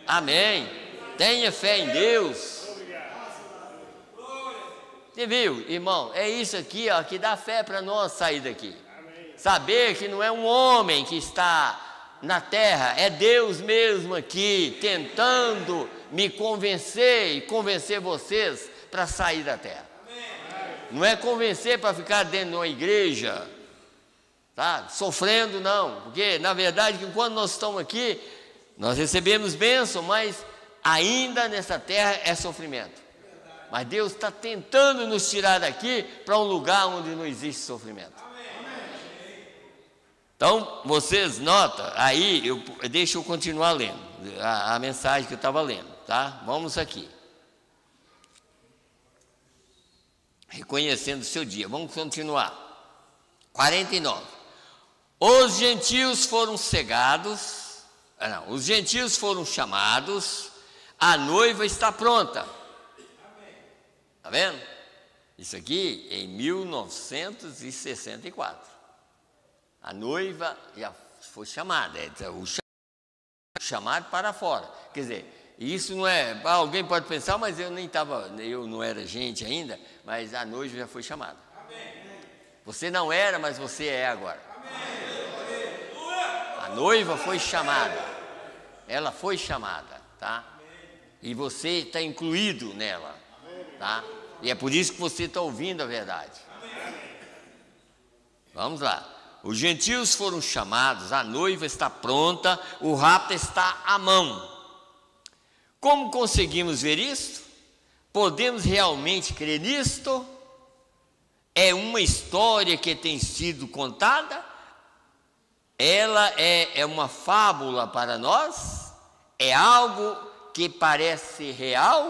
Amém. Tenha fé em Deus. Você viu, irmão? É isso aqui, ó, que dá fé para nós sair daqui. Saber que não é um homem que está na terra, é Deus mesmo aqui, tentando me convencer e convencer vocês para sair da terra. Não é convencer para ficar dentro de uma igreja, tá? Sofrendo, não. Porque, na verdade, que quando nós estamos aqui, nós recebemos bênção, mas ainda nessa terra é sofrimento. Mas Deus está tentando nos tirar daqui para um lugar onde não existe sofrimento. Então, vocês notam, aí, deixa eu continuar lendo a mensagem que eu estava lendo, tá? Vamos aqui. Reconhecendo o seu dia. Vamos continuar. 49. Os gentios foram cegados. Os gentios foram chamados. A noiva está pronta. Está vendo? Isso aqui em 1964. A noiva já foi chamada. O chamado para fora. Quer dizer, isso não é, alguém pode pensar, mas eu não era gente ainda, mas a noiva já foi chamada. Você não era, mas você é agora. A noiva foi chamada, ela foi chamada, tá? E você está incluído nela, tá? E é por isso que você está ouvindo a verdade. Vamos lá. Os gentios foram chamados, a noiva está pronta, o rapto está à mão. Como conseguimos ver isto? Podemos realmente crer nisto? É uma história que tem sido contada? Ela é uma fábula para nós? É algo que parece real?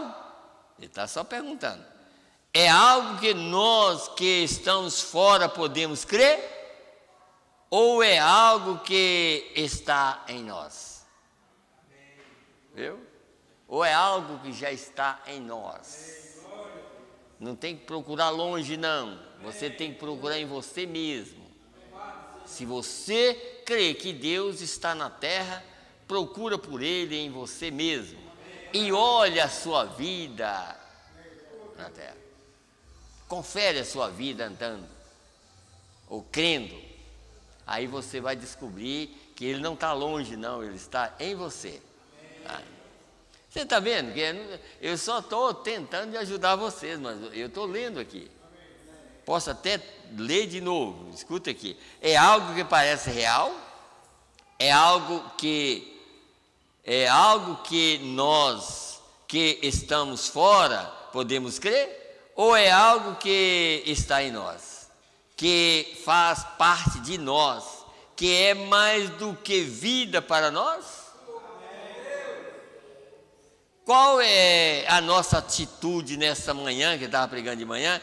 Ele está só perguntando. É algo que nós que estamos fora podemos crer? Ou é algo que está em nós? Viu? Ou é algo que já está em nós? Não tem que procurar longe, não. Você tem que procurar em você mesmo. Se você crê que Deus está na terra, procura por Ele em você mesmo. E olha a sua vida na terra. Confere a sua vida andando, ou crendo. Aí você vai descobrir que Ele não está longe, não. Ele está em você. Tá? Você está vendo que eu só estou tentando ajudar vocês, mas eu estou lendo aqui. Posso até ler de novo, escuta aqui. É algo que parece real? É algo que nós que estamos fora podemos crer? Ou é algo que está em nós, que faz parte de nós, que é mais do que vida para nós? Qual é a nossa atitude nessa manhã, que estava pregando de manhã,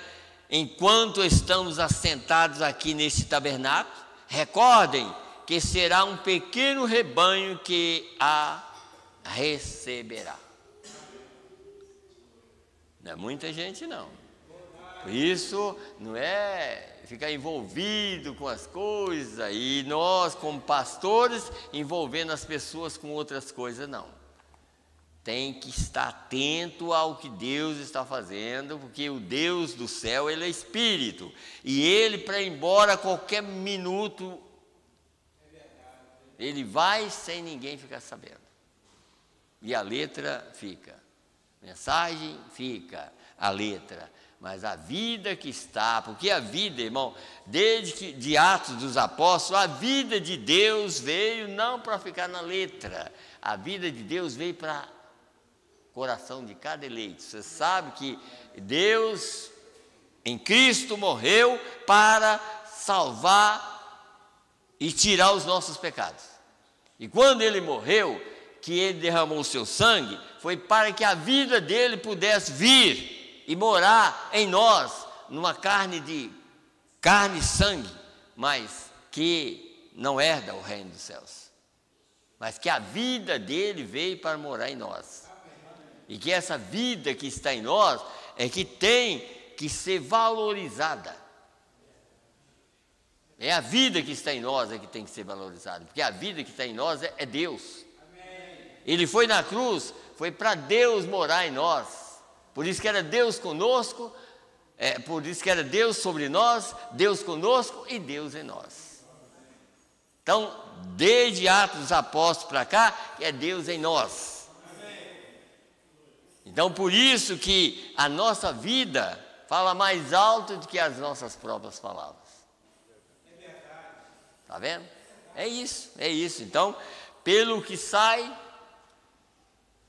enquanto estamos assentados aqui nesse tabernáculo? Recordem que será um pequeno rebanho que a receberá. Não é muita gente, não. Por isso, não é ficar envolvido com as coisas, e nós, como pastores, envolvendo as pessoas com outras coisas, não. Tem que estar atento ao que Deus está fazendo, porque o Deus do céu, Ele é Espírito. E Ele, para ir embora a qualquer minuto, Ele vai sem ninguém ficar sabendo. E a letra fica. Mensagem fica, a letra. Mas a vida que está, porque a vida, irmão, desde que de Atos dos Apóstolos, a vida de Deus veio não para ficar na letra. A vida de Deus veio para coração de cada eleito. Você sabe que Deus em Cristo morreu para salvar e tirar os nossos pecados. E quando Ele morreu, que Ele derramou o seu sangue, foi para que a vida dele pudesse vir e morar em nós, numa carne e sangue, mas que não herda o reino dos céus. Mas que a vida dele veio para morar em nós. E que essa vida que está em nós é que tem que ser valorizada. É a vida que está em nós é que tem que ser valorizada, porque a vida que está em nós é Deus. Ele foi na cruz, foi para Deus morar em nós. Por isso que era Deus conosco, por isso que era Deus sobre nós, Deus conosco e Deus em nós. Então, desde Atos dos Apóstolos para cá, é Deus em nós. Então, por isso que a nossa vida fala mais alto do que as nossas próprias palavras. Está vendo? É isso. Então, pelo que sai,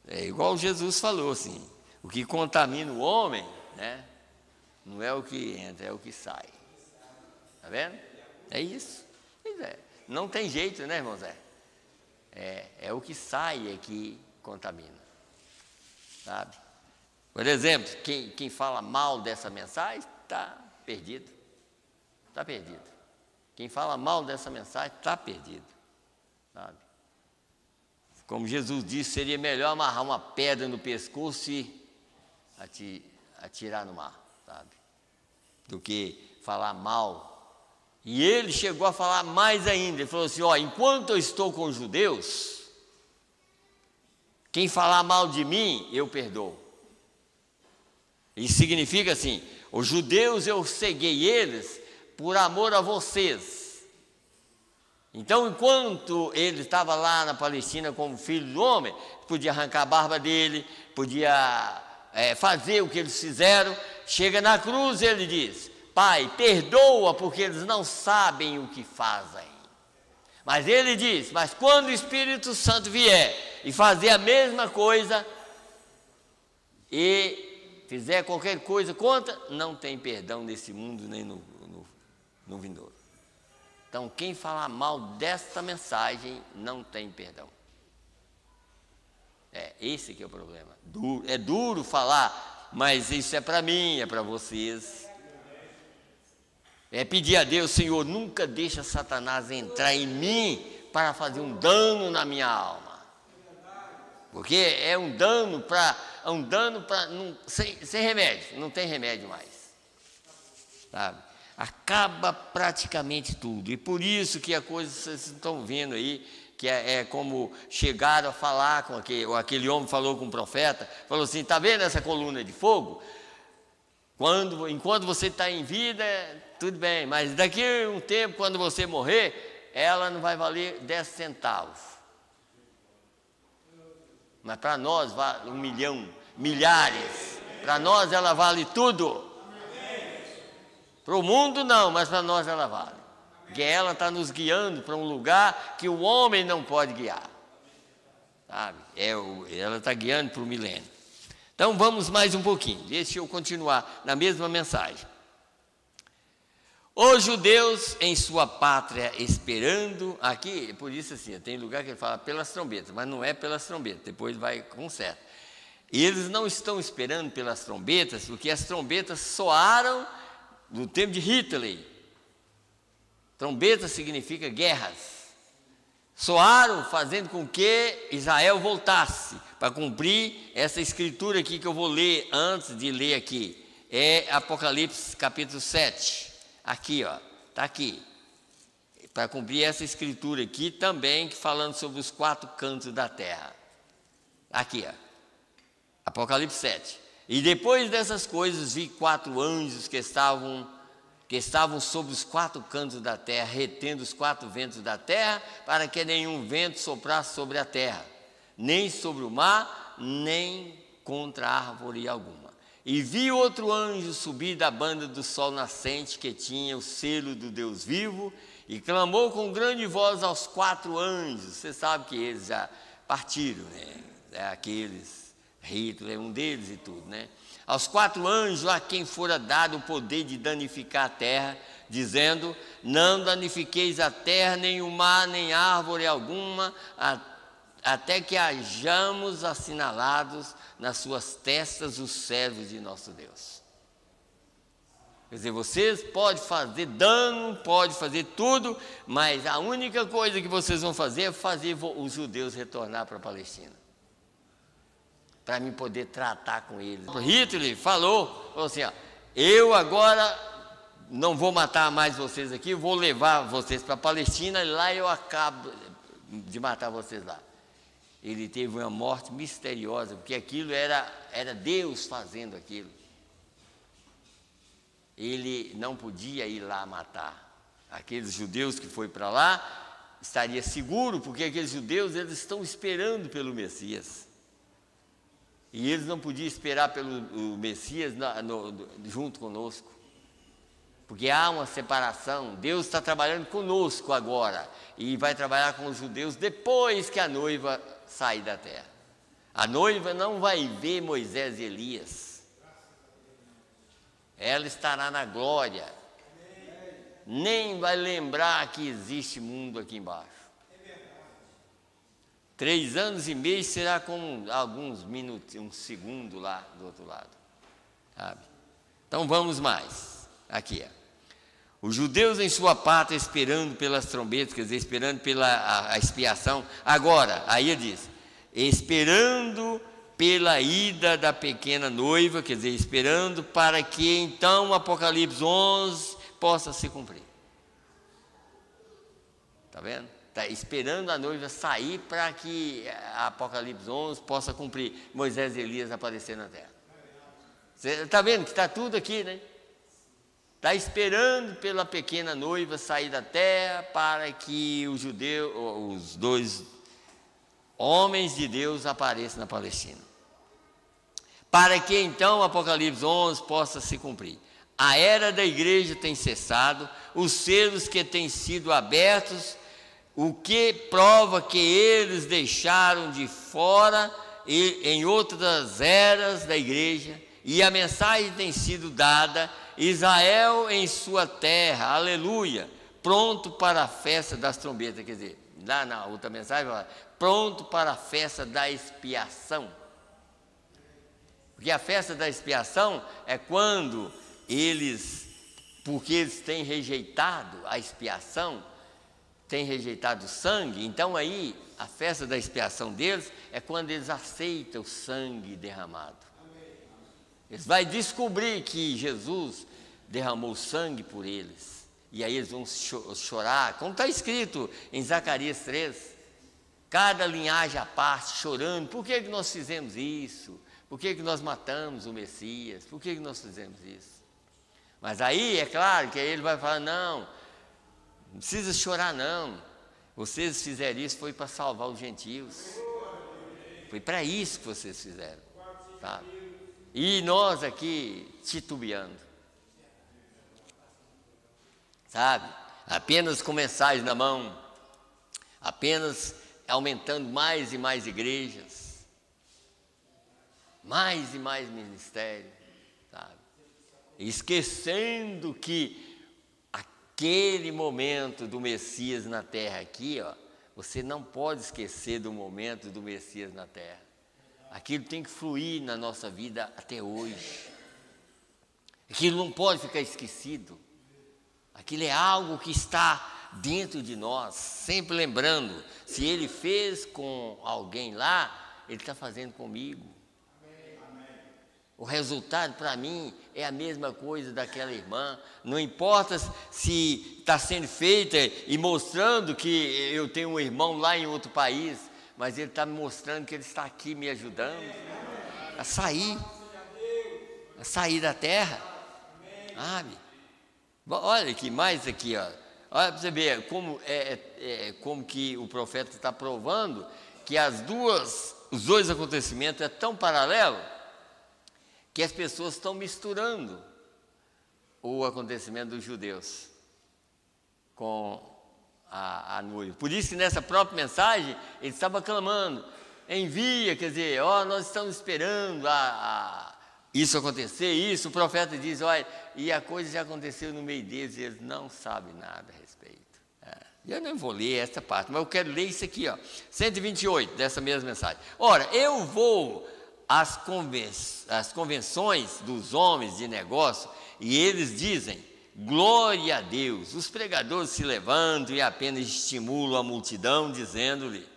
é igual Jesus falou assim, o que contamina o homem, né, não é o que entra, é o que sai. Está vendo? É isso. Pois é. Não tem jeito, né, irmão Zé? É o que sai é que contamina. Sabe? Por exemplo, quem fala mal dessa mensagem está perdido. Está perdido. Quem fala mal dessa mensagem está perdido. Sabe? Como Jesus disse, seria melhor amarrar uma pedra no pescoço e atirar no mar, sabe? Do que falar mal. E ele chegou a falar mais ainda. Ele falou assim: ó, enquanto eu estou com os judeus, quem falar mal de mim, eu perdoo. Isso significa assim: os judeus eu ceguei eles por amor a vocês. Então, enquanto ele estava lá na Palestina como filho do homem, podia arrancar a barba dele, podia fazer o que eles fizeram. Chega na cruz, ele diz: Pai, perdoa porque eles não sabem o que fazem. Mas ele diz: mas quando o Espírito Santo vier e fazer a mesma coisa, e fizer qualquer coisa contra, não tem perdão nesse mundo nem no vindouro. Então, quem falar mal desta mensagem não tem perdão. Esse que é o problema. É duro falar, mas isso é para mim, é para vocês. É pedir a Deus: Senhor, nunca deixa Satanás entrar em mim para fazer um dano na minha alma. Porque é um dano para sem remédio, não tem remédio mais. Sabe? Acaba praticamente tudo. E por isso que a coisa, vocês estão vendo aí, que é como chegaram a falar com aquele homem falou com o profeta, falou assim: está vendo essa coluna de fogo? Enquanto você está em vida, tudo bem, mas daqui a um tempo, quando você morrer, ela não vai valer 10 centavos. Mas para nós vale 1 milhão, milhares. Para nós ela vale tudo. Para o mundo não, mas para nós ela vale. Porque ela está nos guiando para um lugar que o homem não pode guiar. Sabe? Ela está guiando para o milênio. Então vamos mais um pouquinho. Deixa eu continuar na mesma mensagem. Os judeus em sua pátria esperando, aqui, por isso assim, tem lugar que ele fala pelas trombetas, mas não é pelas trombetas, depois vai com certo. E eles não estão esperando pelas trombetas, porque as trombetas soaram no tempo de Hitler. Trombeta significa guerras. Soaram fazendo com que Israel voltasse, para cumprir essa escritura aqui que eu vou ler antes de ler aqui. É Apocalipse capítulo 7. Aqui, ó, está aqui. Para cumprir essa escritura aqui também, falando sobre os 4 cantos da terra. Aqui, ó. Apocalipse 7. E depois dessas coisas vi 4 anjos que estavam sobre os 4 cantos da terra, retendo os 4 ventos da terra, para que nenhum vento soprasse sobre a terra, nem sobre o mar, nem contra árvore alguma. E vi outro anjo subir da banda do sol nascente, que tinha o selo do Deus vivo, e clamou com grande voz aos 4 anjos. Você sabe que eles já partiram, né? Aqueles, Hitler, um deles e tudo, né? Aos 4 anjos a quem fora dado o poder de danificar a terra, dizendo: não danifiqueis a terra, nem o mar, nem árvore alguma, até que hajamos assinalados nas suas testas os servos de nosso Deus. Quer dizer, vocês podem fazer dano, podem fazer tudo, mas a única coisa que vocês vão fazer é fazer os judeus retornar para a Palestina, para mim poder tratar com eles. Hitler falou assim: ó, eu agora não vou matar mais vocês aqui, vou levar vocês para a Palestina, e lá eu acabo de matar vocês lá. Ele teve uma morte misteriosa, porque aquilo era Deus fazendo aquilo. Ele não podia ir lá matar. Aqueles judeus que foi para lá, estaria seguro, porque aqueles judeus, eles estão esperando pelo Messias. E eles não podiam esperar pelo Messias junto conosco. Porque há uma separação. Deus está trabalhando conosco agora. E vai trabalhar com os judeus depois que a noiva sair da terra. A noiva não vai ver Moisés e Elias. Ela estará na glória. Nem vai lembrar que existe mundo aqui embaixo. 3 anos e meio será como alguns minutos, um segundo lá do outro lado. Sabe? Então vamos mais. Aqui, ó. Os judeus em sua pátria esperando pelas trombetas, quer dizer, esperando pela a expiação. Agora, aí ele diz, esperando pela ida da pequena noiva, quer dizer, esperando para que então o Apocalipse 11 possa se cumprir. Está vendo? Está esperando a noiva sair para que Apocalipse 11 possa cumprir. Moisés e Elias aparecer na terra. Você está vendo que está tudo aqui, né? Está esperando pela pequena noiva sair da terra para que os 2 homens de Deus apareçam na Palestina. Para que então o Apocalipse 11 possa se cumprir. A era da igreja tem cessado, os selos que têm sido abertos, o que prova que eles deixaram de fora em outras eras da igreja, e a mensagem tem sido dada: Israel em sua terra, aleluia, pronto para a festa das trombetas. Quer dizer, lá na outra mensagem fala, pronto para a festa da expiação. Porque a festa da expiação é quando porque eles têm rejeitado a expiação, têm rejeitado o sangue, então aí a festa da expiação deles é quando eles aceitam o sangue derramado. Eles vão descobrir que Jesus derramou sangue por eles, e aí eles vão chorar, como está escrito em Zacarias 3, cada linhagem à parte, chorando: por que nós fizemos isso? Por que nós matamos o Messias? Por que nós fizemos isso? Mas aí, é claro, que aí ele vai falar: não precisa chorar não, vocês fizeram isso, foi para salvar os gentios, foi para isso que vocês fizeram, sabe? E nós aqui titubeando, sabe? Apenas com mensagem na mão, apenas aumentando mais e mais igrejas, mais e mais ministério, sabe? Esquecendo que aquele momento do Messias na terra aqui, ó, você não pode esquecer do momento do Messias na terra. Aquilo tem que fluir na nossa vida até hoje. Aquilo não pode ficar esquecido. Aquilo é algo que está dentro de nós, sempre lembrando: se Ele fez com alguém lá, Ele está fazendo comigo. O resultado para mim é a mesma coisa daquela irmã. Não importa se está sendo feita e mostrando que eu tenho um irmão lá em outro país, mas ele está me mostrando que ele está aqui me ajudando a sair da terra, sabe? Olha aqui, mais aqui, ó. Olha para você ver como que o profeta está provando que os dois acontecimentos é tão paralelo que as pessoas estão misturando o acontecimento dos judeus com a noiva. Por isso que nessa própria mensagem ele estava clamando: envia, quer dizer, nós estamos esperando isso acontecer, isso. O profeta diz: olha, e a coisa já aconteceu no meio deles, e eles não sabem nada a respeito. Eu não vou ler essa parte, mas eu quero ler isso aqui, 128 dessa mesma mensagem. Ora, eu vou às convenções dos homens de negócio, e eles dizem: glória a Deus. Os pregadores se levantam e apenas estimulam a multidão, dizendo-lhe: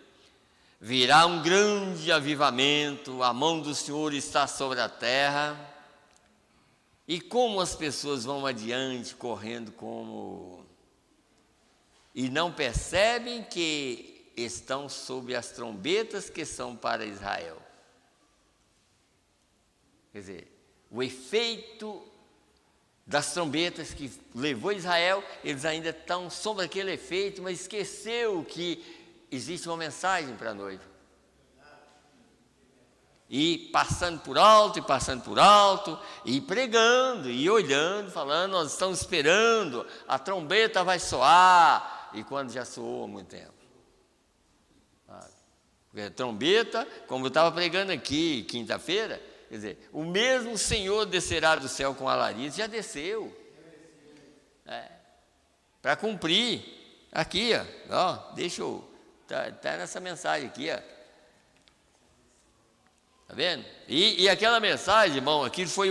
virá um grande avivamento, a mão do Senhor está sobre a terra. E como as pessoas vão adiante, correndo e não percebem que estão sob as trombetas que são para Israel. Quer dizer, o efeito das trombetas que levou Israel, eles ainda estão sob aquele efeito, mas esqueceu que existe uma mensagem para a noiva. E passando por alto, e pregando, e olhando, falando: nós estamos esperando, a trombeta vai soar. E quando já soou há muito tempo. Porque a trombeta, como eu estava pregando aqui quinta-feira, quer dizer, o mesmo Senhor descerá do céu com alarias, já desceu. Para cumprir. Aqui, deixa eu... Está nessa mensagem aqui, Está vendo? E aquela mensagem, irmão, aquilo foi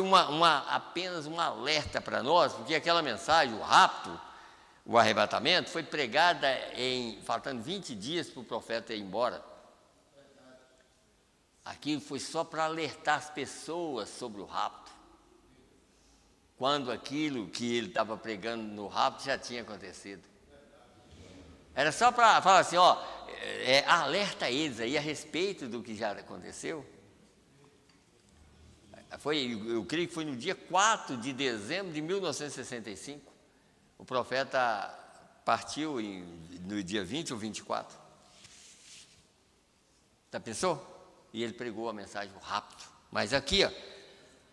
apenas um alerta para nós, porque aquela mensagem, o rapto, o arrebatamento, foi pregada faltando 20 dias para o profeta ir embora. Aquilo foi só para alertar as pessoas sobre o rapto, quando aquilo que ele estava pregando no rapto já tinha acontecido. Era só para falar assim: alerta eles aí a respeito do que já aconteceu. Eu creio que foi no dia 4 de dezembro de 1965. O profeta partiu no dia 20 ou 24. Já pensou? E ele pregou a mensagem do rapto. Mas aqui,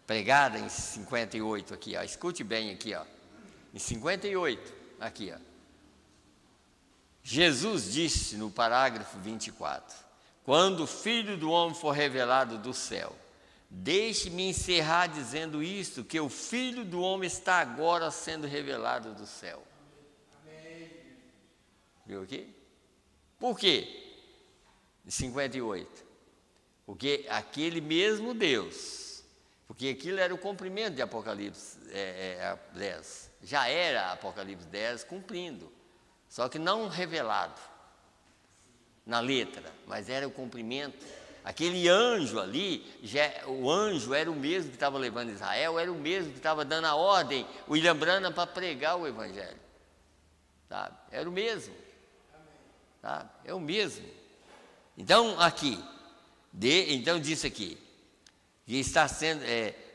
pregada em 58, aqui, escute bem aqui, em 58, aqui, Jesus disse no parágrafo 24: quando o Filho do Homem for revelado do céu. Deixe-me encerrar dizendo isto, que o Filho do Homem está agora sendo revelado do céu. Viu aqui? Por quê? 58. Porque aquele mesmo Deus, porque aquilo era o cumprimento de Apocalipse 10, já era Apocalipse 10 cumprindo, só que não revelado na letra, mas era o cumprimento. Aquele anjo ali, o anjo era o mesmo que estava levando Israel, era o mesmo que estava dando a ordem, o William Branham, para pregar o Evangelho. Sabe? Era o mesmo. Sabe? É o mesmo. Então, aqui, então disse aqui, que está sendo,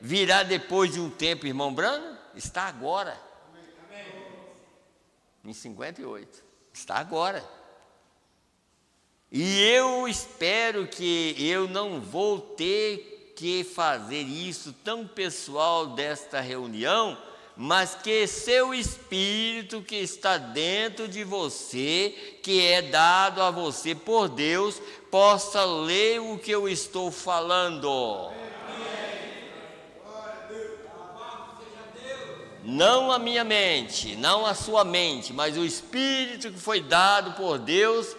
virá depois de um tempo, irmão Branham, está agora. Em 58. Está agora. E eu espero que eu não vou ter que fazer isso tão pessoal desta reunião, mas que seu Espírito que está dentro de você, que é dado a você por Deus, possa ler o que eu estou falando. Não a minha mente, não a sua mente, mas o Espírito que foi dado por Deus,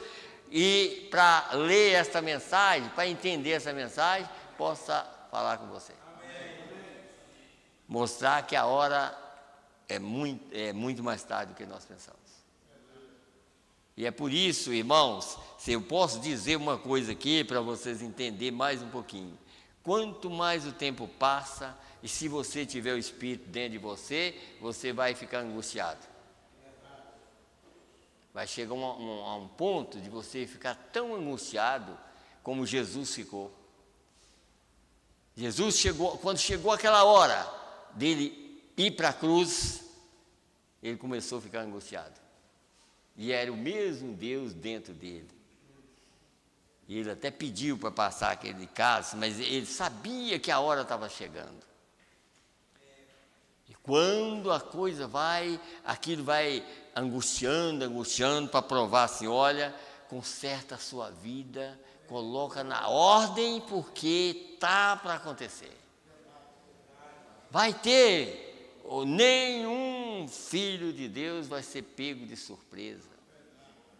e para ler esta mensagem, para entender essa mensagem, possa falar com você. Mostrar que a hora é muito mais tarde do que nós pensamos. E é por isso, irmãos, se eu posso dizer uma coisa aqui para vocês entenderem mais um pouquinho. Quanto mais o tempo passa, e se você tiver o Espírito dentro de você, você vai ficar angustiado. Vai chegar a um ponto de você ficar tão angustiado como Jesus ficou. Jesus chegou, quando chegou aquela hora dele ir para a cruz, ele começou a ficar angustiado. E era o mesmo Deus dentro dele. E ele até pediu para passar aquele cálice, mas ele sabia que a hora estava chegando. E quando a coisa aquilo vai angustiando, para provar assim, olha, conserta a sua vida, coloca na ordem, porque está para acontecer. Vai ter, nenhum filho de Deus vai ser pego de surpresa.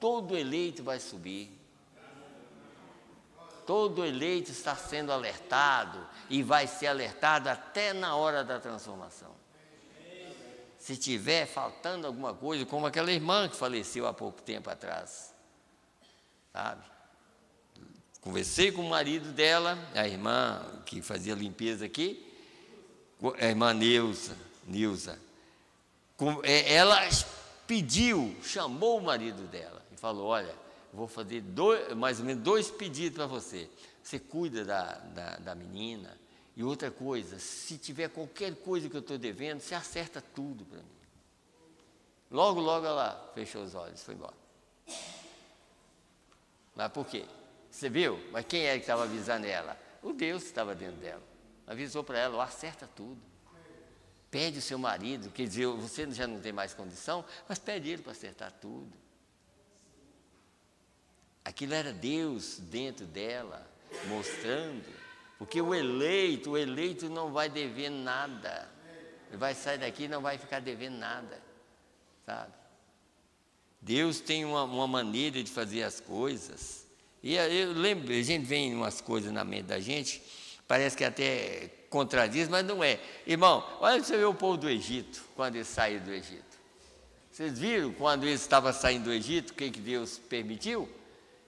Todo eleito vai subir. Todo eleito está sendo alertado e vai ser alertado até na hora da transformação. Se tiver faltando alguma coisa, como aquela irmã que faleceu há pouco tempo atrás, sabe? Conversei com o marido dela, a irmã que fazia limpeza aqui, a irmã Nilza. Ela chamou o marido dela e falou, olha, vou fazer mais ou menos 2 pedidos para você. Você cuida da menina. E outra coisa, se tiver qualquer coisa que eu estou devendo, você acerta tudo para mim. Logo, logo ela fechou os olhos e foi embora. Mas por quê? Você viu? Mas quem é que estava avisando ela? O Deus que estava dentro dela. Avisou para ela, acerta tudo. Pede o seu marido, quer dizer, você já não tem mais condição, mas pede ele para acertar tudo. Aquilo era Deus dentro dela, mostrando. Porque o eleito não vai dever nada. Ele vai sair daqui e não vai ficar devendo nada. Sabe? Deus tem uma maneira de fazer as coisas. E eu lembro, a gente vem umas coisas na mente da gente, parece que até contradiz, mas não é. Irmão, olha você vê o povo do Egito, quando eles saíram do Egito. Vocês viram quando eles estavam saindo do Egito, o que Deus permitiu?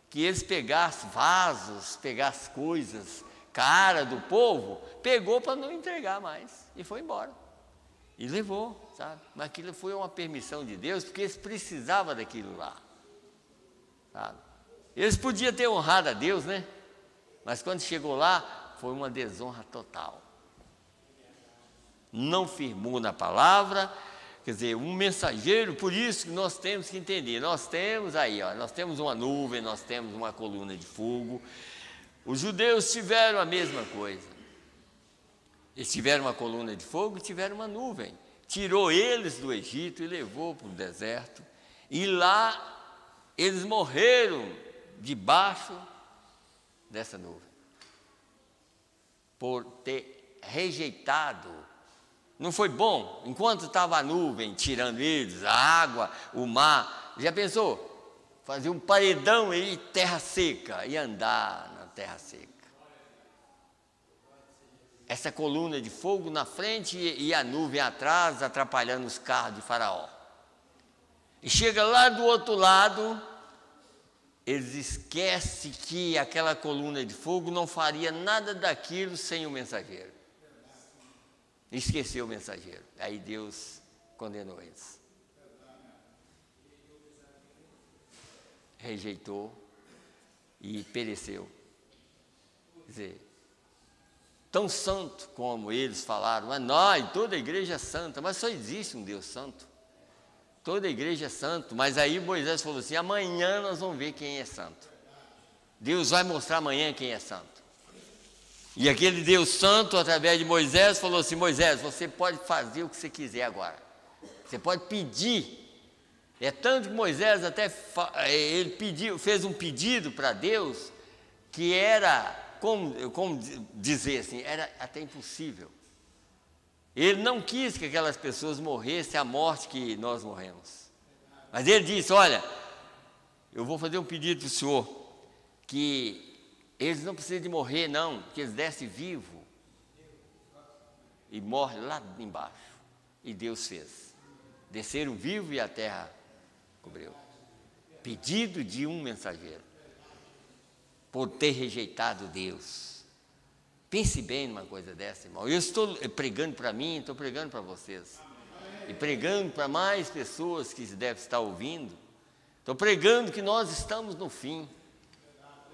Que eles pegassem vasos, pegassem coisas, cara do povo, pegou para não entregar mais e foi embora. E levou, sabe? Mas aquilo foi uma permissão de Deus, porque eles precisavam daquilo lá, sabe? Eles podiam ter honrado a Deus, né? Mas quando chegou lá, foi uma desonra total. Não firmou na palavra, quer dizer, um mensageiro, por isso que nós temos que entender, nós temos aí, nós temos uma nuvem, nós temos uma coluna de fogo. Os judeus tiveram a mesma coisa. Eles tiveram uma coluna de fogo e tiveram uma nuvem. Tirou eles do Egito e levou para o deserto. E lá eles morreram debaixo dessa nuvem. Por ter rejeitado. Não foi bom? Enquanto estava a nuvem tirando eles, a água, o mar. Já pensou? Fazer um paredão aí, terra seca, e andar na terra seca. Essa coluna de fogo na frente e a nuvem atrás, atrapalhando os carros de Faraó. E chega lá do outro lado, eles esquecem que aquela coluna de fogo não faria nada daquilo sem o mensageiro. Esqueceu o mensageiro. Aí Deus condenou eles. Rejeitou e pereceu. Quer dizer, tão santo como eles falaram, mas nós, toda a igreja é santa, mas só existe um Deus santo. Toda a igreja é santo, mas aí Moisés falou assim, amanhã nós vamos ver quem é santo. Deus vai mostrar amanhã quem é santo. E aquele Deus santo, através de Moisés, falou assim, Moisés, você pode fazer o que você quiser agora. Você pode pedir. É tanto que Moisés até ele fez um pedido para Deus que era, como dizer assim, era até impossível. Ele não quis que aquelas pessoas morressem a morte que nós morremos. Mas ele disse, olha, eu vou fazer um pedido para o senhor, que eles não precisam de morrer não, que eles descem vivo e morrem lá embaixo. E Deus fez. Desceram vivo e a terra cobriu. Pedido de um mensageiro, por ter rejeitado Deus. Pense bem numa coisa dessa, irmão. Eu estou pregando para mim, estou pregando para vocês. E pregando para mais pessoas que devem estar ouvindo. Estou pregando que nós estamos no fim.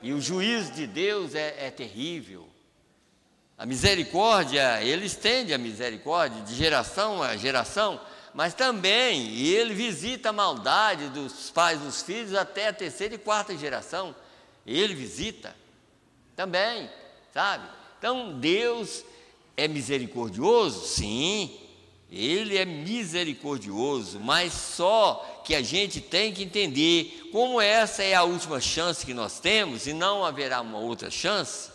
E o juízo de Deus é terrível. A misericórdia, Ele estende a misericórdia de geração a geração, mas também Ele visita a maldade dos pais dos filhos até a terceira e quarta geração. Ele visita também, sabe? Então, Deus é misericordioso? Sim, Ele é misericordioso, mas só que a gente tem que entender como essa é a última chance que nós temos e não haverá uma outra chance,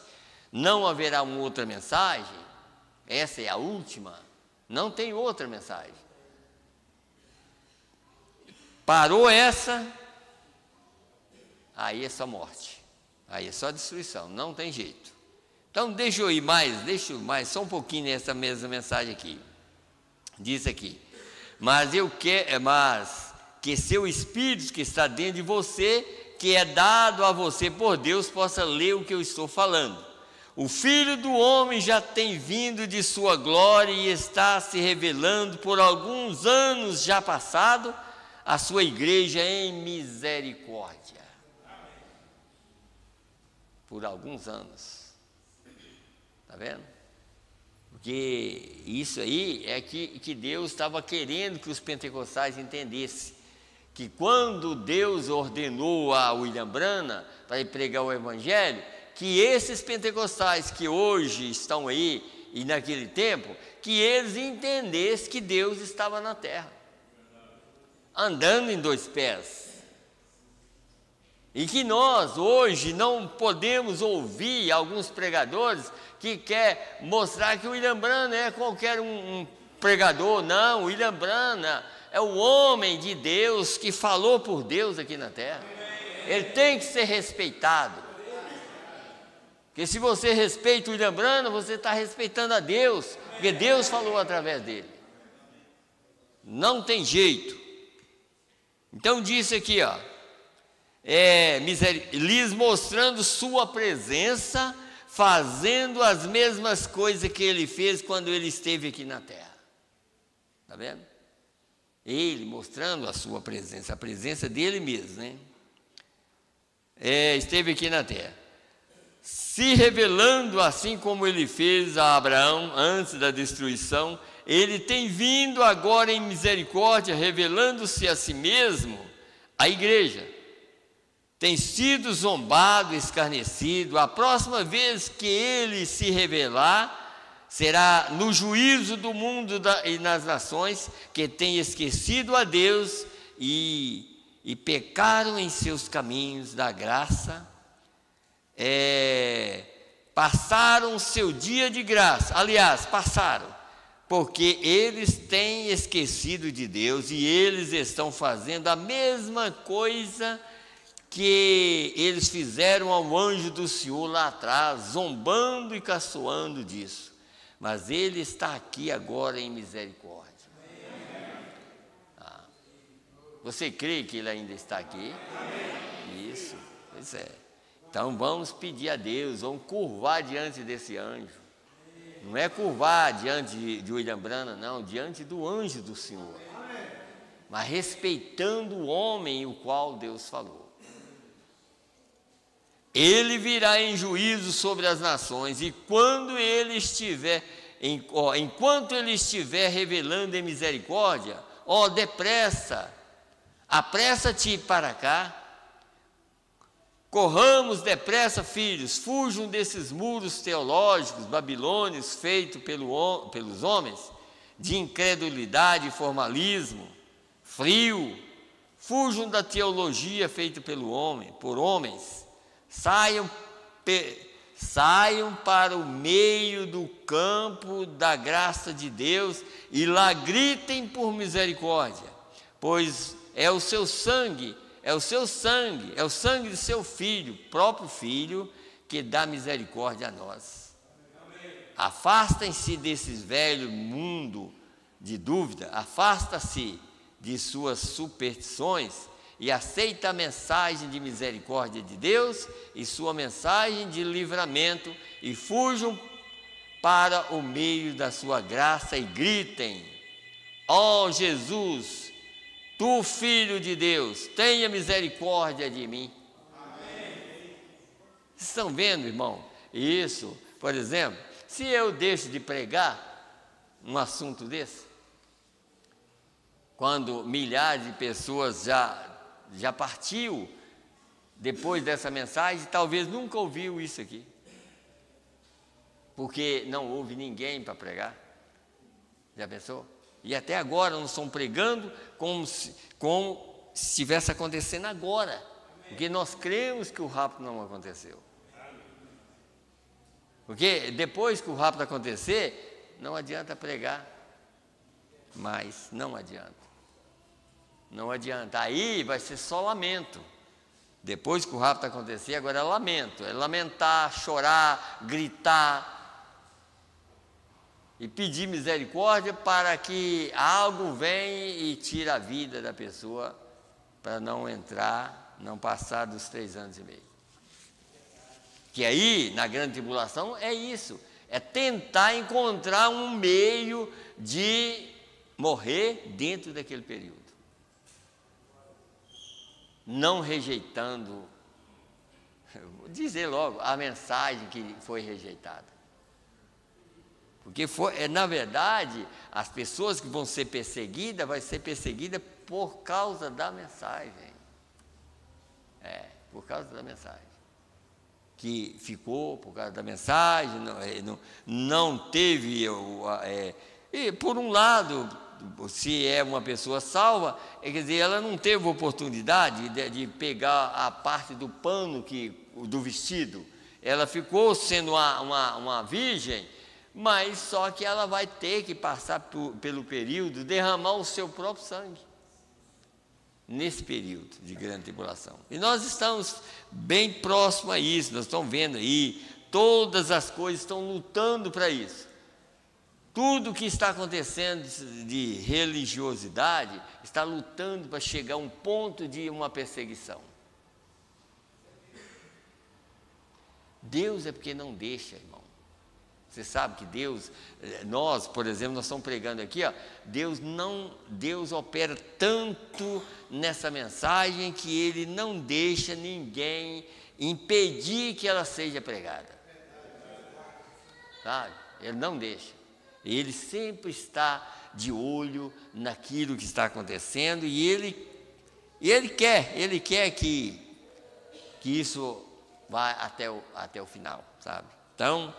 não haverá uma outra mensagem, essa é a última, não tem outra mensagem. Parou essa, aí é só morte, aí é só destruição, não tem jeito. Então deixa eu ir mais, só um pouquinho nessa mesma mensagem aqui. Diz aqui, mas que seu Espírito que está dentro de você, que é dado a você por Deus, possa ler o que eu estou falando. O Filho do Homem já tem vindo de sua glória e está se revelando por alguns anos já passado a sua igreja em misericórdia. Por alguns anos. Está vendo? Porque isso aí é que Deus estava querendo que os pentecostais entendessem. Que quando Deus ordenou a William Branham para ir pregar o Evangelho, que esses pentecostais que hoje estão aí e naquele tempo, que eles entendessem que Deus estava na terra, andando em dois pés. E que nós hoje não podemos ouvir alguns pregadores que quer mostrar que o William Branham é qualquer um pregador. Não, o William Branham é o homem de Deus que falou por Deus aqui na terra. Ele tem que ser respeitado. Porque se você respeita o William Branham, você está respeitando a Deus, porque Deus falou através dele. Não tem jeito. Então disse aqui, ó, lhes mostrando sua presença, fazendo as mesmas coisas que ele fez quando ele esteve aqui na terra. Está vendo? Ele mostrando a sua presença, a presença dele mesmo, né? Esteve aqui na terra, se revelando assim como ele fez a Abraão antes da destruição. Ele tem vindo agora em misericórdia, revelando-se a si mesmo, a igreja. Tem sido zombado, escarnecido. A próxima vez que ele se revelar, será no juízo do mundo e nas nações que têm esquecido a Deus e pecaram em seus caminhos da graça, passaram seu dia de graça. Aliás, passaram, porque eles têm esquecido de Deus e eles estão fazendo a mesma coisa que eles fizeram ao anjo do Senhor lá atrás, zombando e caçoando disso. Mas ele está aqui agora em misericórdia. Você crê que ele ainda está aqui? Isso, pois é. Então vamos pedir a Deus, vamos curvar diante desse anjo. Não é curvar diante de William Branham, não, diante do anjo do Senhor. Mas respeitando o homem o qual Deus falou. Ele virá em juízo sobre as nações, e quando ele estiver, enquanto ele estiver revelando em misericórdia, depressa, apressa-te para cá. Corramos depressa, filhos, fujam desses muros teológicos, babilônios, feitos pelos homens, de incredulidade e formalismo, frio. Fujam da teologia feita por homens. Saiam para o meio do campo da graça de Deus e lá gritem por misericórdia, pois é o sangue de seu filho, próprio filho, que dá misericórdia a nós. Afastem-se desse velho mundo de dúvida, afasta-se de suas superstições e aceita a mensagem de misericórdia de Deus e sua mensagem de livramento, e fujam para o meio da sua graça e gritem: ó Jesus, tu filho de Deus, tenha misericórdia de mim. Amém. Vocês estão vendo, irmão? Isso, por exemplo, se eu deixo de pregar um assunto desse, quando milhares de pessoas já partiu depois dessa mensagem, talvez nunca ouviu isso aqui, porque não houve ninguém para pregar. Já pensou? E até agora não estão pregando como se estivesse acontecendo agora, porque nós cremos que o rapto não aconteceu. Porque depois que o rapto acontecer, não adianta pregar, mas não adianta. Não adianta, aí vai ser só lamento. Depois que o rapto acontecer, agora é lamento, é lamentar, chorar, gritar e pedir misericórdia para que algo venha e tire a vida da pessoa, para não passar dos 3 anos e meio. Que aí, na grande tribulação, é isso, é tentar encontrar um meio de morrer dentro daquele período. Não rejeitando, vou dizer logo, a mensagem que foi rejeitada. Porque na verdade, as pessoas que vão ser perseguidas, vai ser perseguida por causa da mensagem. Por causa da mensagem. Que ficou por causa da mensagem, não teve, e por um lado, se é uma pessoa salva, quer dizer, ela não teve oportunidade de pegar a parte do pano do vestido. Ela ficou sendo uma virgem, mas só que ela vai ter que passar pelo período, derramar o seu próprio sangue, nesse período de grande tribulação. E nós estamos bem próximos a isso, nós estamos vendo aí, todas as coisas estão lutando para isso. Tudo que está acontecendo de religiosidade está lutando para chegar a um ponto de uma perseguição. Deus é porque não deixa, irmão. Você sabe que Deus, nós, por exemplo, nós estamos pregando aqui, Deus opera tanto nessa mensagem que Ele não deixa ninguém impedir que ela seja pregada. Sabe? Ele não deixa. Ele sempre está de olho naquilo que está acontecendo e ele quer que isso vá até o final, sabe? Então,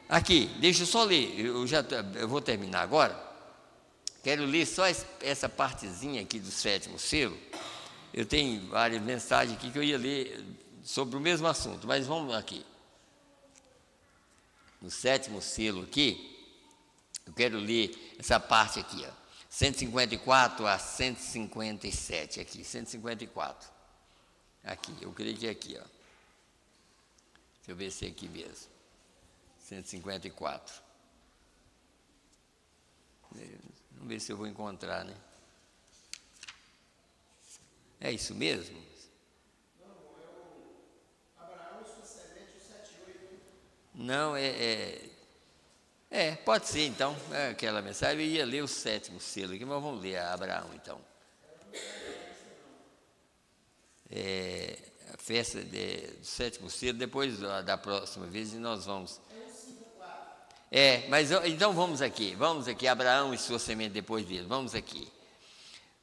aqui, deixa eu só ler, eu vou terminar agora. Quero ler só essa partezinha aqui do 7º selo. Eu tenho várias mensagens aqui que eu ia ler sobre o mesmo assunto, mas vamos aqui. No 7º selo aqui, eu quero ler essa parte aqui, ó, 154 a 157 aqui, 154. Aqui, eu creio que é aqui, ó. Deixa eu ver se é aqui mesmo. 154. Vamos ver se eu vou encontrar, né? É isso mesmo? Não, é o Abraão e sua semente, o 7:8. Não, pode ser então, é aquela mensagem. Eu ia ler o 7º selo aqui, mas vamos ler a Abraão então. A festa do 7º selo, depois da próxima vez nós vamos. Mas então vamos aqui, Abraão e sua semente depois dele, vamos aqui.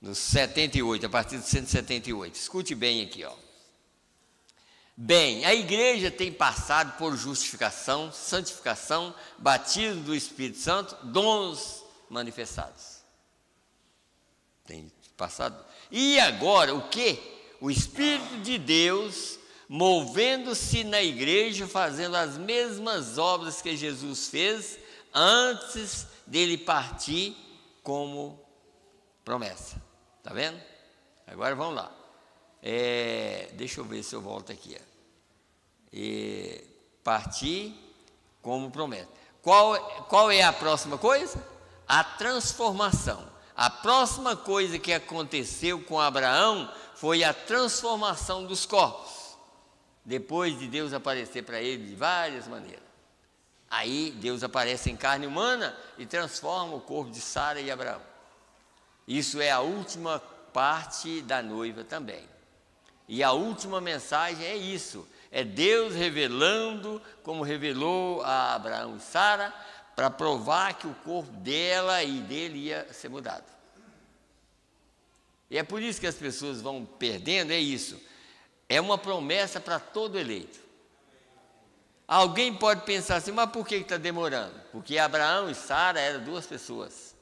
No 78, a partir do 178, escute bem aqui, ó. Bem, a igreja tem passado por justificação, santificação, batismo do Espírito Santo, dons manifestados. Tem passado. E agora, o quê? O Espírito de Deus movendo-se na igreja, fazendo as mesmas obras que Jesus fez antes dele partir como promessa. Está vendo? Agora vamos lá. Deixa eu ver se eu volto aqui. Partir como promessa. Qual é a próxima coisa? A transformação. A próxima coisa que aconteceu com Abraão foi a transformação dos corpos. Depois de Deus aparecer para ele de várias maneiras. Aí Deus aparece em carne humana e transforma o corpo de Sara e Abraão. Isso é a última parte da noiva também. E a última mensagem é isso. É Deus revelando, como revelou a Abraão e Sara, para provar que o corpo dela e dele ia ser mudado. E é por isso que as pessoas vão perdendo, é isso. É uma promessa para todo eleito. Alguém pode pensar assim, mas por que está demorando? Porque Abraão e Sara eram duas pessoas.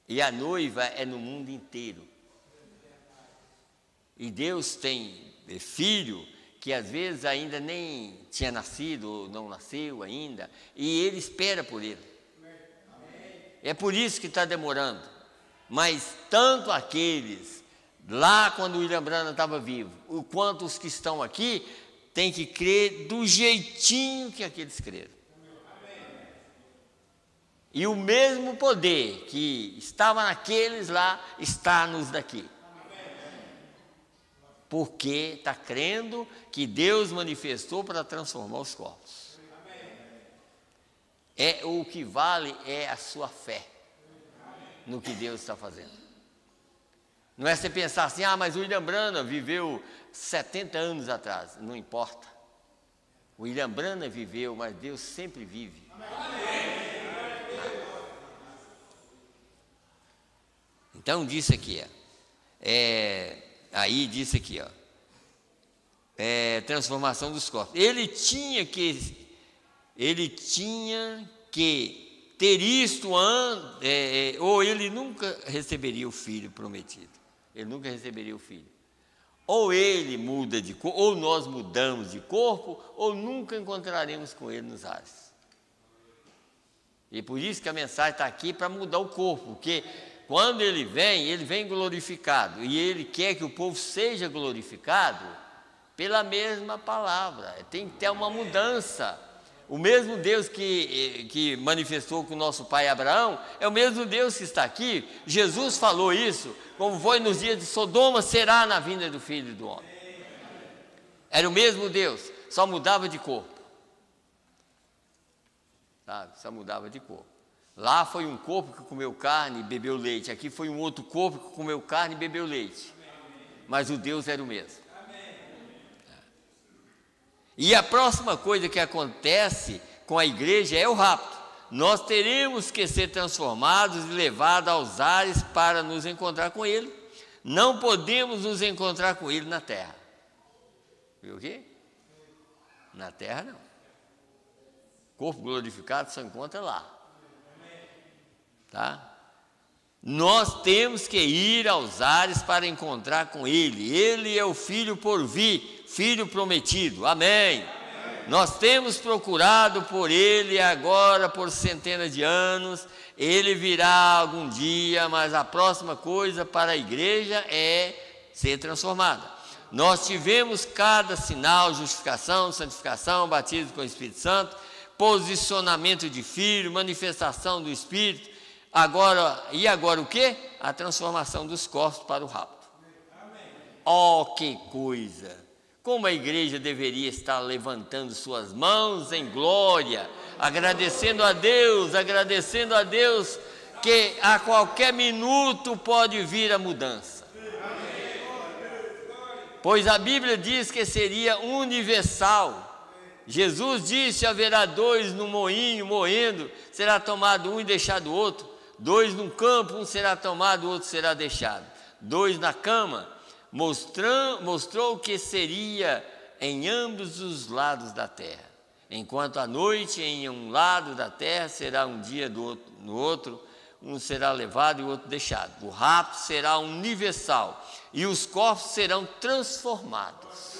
E a noiva é no mundo inteiro. E Deus tem filho que às vezes ainda nem tinha nascido, ou não nasceu ainda, e ele espera por ele. É por isso que está demorando. Mas tanto aqueles lá quando o William Branham estava vivo, quanto os que estão aqui, têm que crer do jeitinho que aqueles creram. E o mesmo poder que estava naqueles lá, está nos daqui. Porque está crendo que Deus manifestou para transformar os corpos. O que vale é a sua fé no que Deus está fazendo. Não é você pensar assim, mas o William Branham viveu 70 anos atrás. Não importa. O William Branham viveu, mas Deus sempre vive. Então disse aqui, aí disse aqui, transformação dos corpos. Ele tinha que ter isto ou ele nunca receberia o filho prometido. Ele nunca receberia o filho. Ou ele muda de corpo, ou nós mudamos de corpo, ou nunca encontraremos com ele nos ares. E por isso que a mensagem está aqui para mudar o corpo, porque quando ele vem glorificado, e ele quer que o povo seja glorificado pela mesma palavra. Tem que ter uma mudança. O mesmo Deus que manifestou com o nosso pai Abraão, é o mesmo Deus que está aqui. Jesus falou isso, como foi nos dias de Sodoma, será na vinda do Filho do Homem. Era o mesmo Deus, só mudava de corpo. Sabe? Só mudava de corpo. Lá foi um corpo que comeu carne e bebeu leite. Aqui foi um outro corpo que comeu carne e bebeu leite. Mas o Deus era o mesmo. E a próxima coisa que acontece com a igreja é o rapto. Nós teremos que ser transformados e levados aos ares para nos encontrar com Ele. Não podemos nos encontrar com Ele na terra. Viu o quê? Na terra não. Corpo glorificado só encontra lá. Tá? Nós temos que ir aos ares para encontrar com Ele. Ele é o Filho por vir, Filho prometido. Amém. Nós temos procurado por Ele agora por centenas de anos. Ele virá algum dia, mas a próxima coisa para a igreja é ser transformada. Nós tivemos cada sinal: justificação, santificação, batismo com o Espírito Santo, posicionamento de filho, manifestação do Espírito. Agora o que? A transformação dos corpos para o rapto. Oh, que coisa! Como a igreja deveria estar levantando suas mãos em glória, agradecendo a Deus, que a qualquer minuto pode vir a mudança. Pois a Bíblia diz que seria universal. Jesus disse: haverá dois no moinho moendo, será tomado um e deixado o outro. Dois no campo, um será tomado, o outro será deixado. Dois na cama. Mostrou que seria em ambos os lados da terra. Enquanto a noite em um lado da terra será um dia no outro, um será levado e o outro deixado. O rapto será universal e os corpos serão transformados.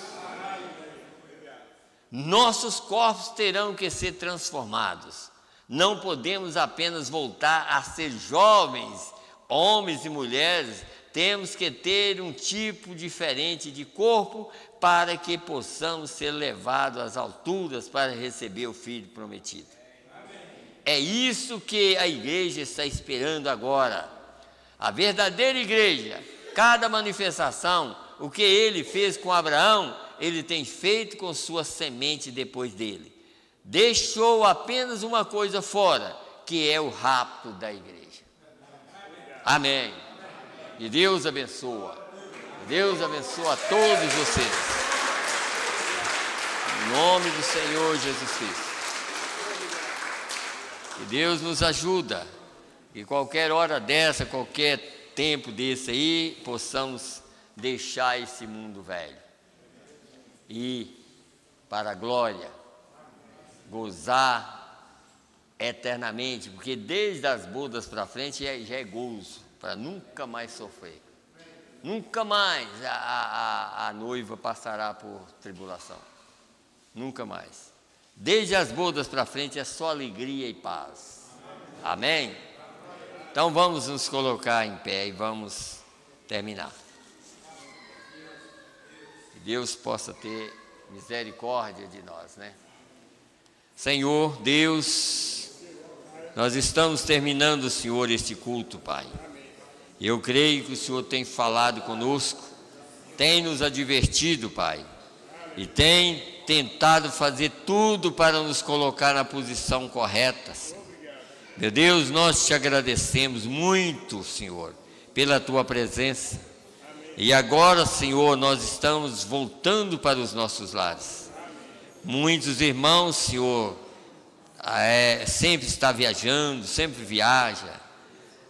Nossos corpos terão que ser transformados. Não podemos apenas voltar a ser jovens, homens e mulheres. Temos que ter um tipo diferente de corpo para que possamos ser levados às alturas para receber o Filho prometido. É isso que a igreja está esperando agora. A verdadeira igreja, cada manifestação, o que ele fez com Abraão, ele tem feito com sua semente depois dele. Deixou apenas uma coisa fora, que é o rapto da igreja. Amém. E Deus abençoa. Deus abençoa a todos vocês. Em nome do Senhor Jesus Cristo. Que Deus nos ajuda. E qualquer hora dessa, qualquer tempo desse aí, possamos deixar esse mundo velho. E para a glória, gozar eternamente. Porque desde as bodas para frente já é gozo. Para nunca mais sofrer. Nunca mais a noiva passará por tribulação. Nunca mais. Desde as bodas para frente é só alegria e paz. Amém? Então vamos nos colocar em pé e vamos terminar. Que Deus possa ter misericórdia de nós, né? Senhor Deus, nós estamos terminando, Senhor, este culto, Pai. Eu creio que o Senhor tem falado conosco, tem nos advertido, Pai, e tem tentado fazer tudo para nos colocar na posição correta, Senhor. Meu Deus, nós te agradecemos muito, Senhor, pela Tua presença. E agora, Senhor, nós estamos voltando para os nossos lares. Muitos irmãos, Senhor, sempre está viajando, sempre viaja.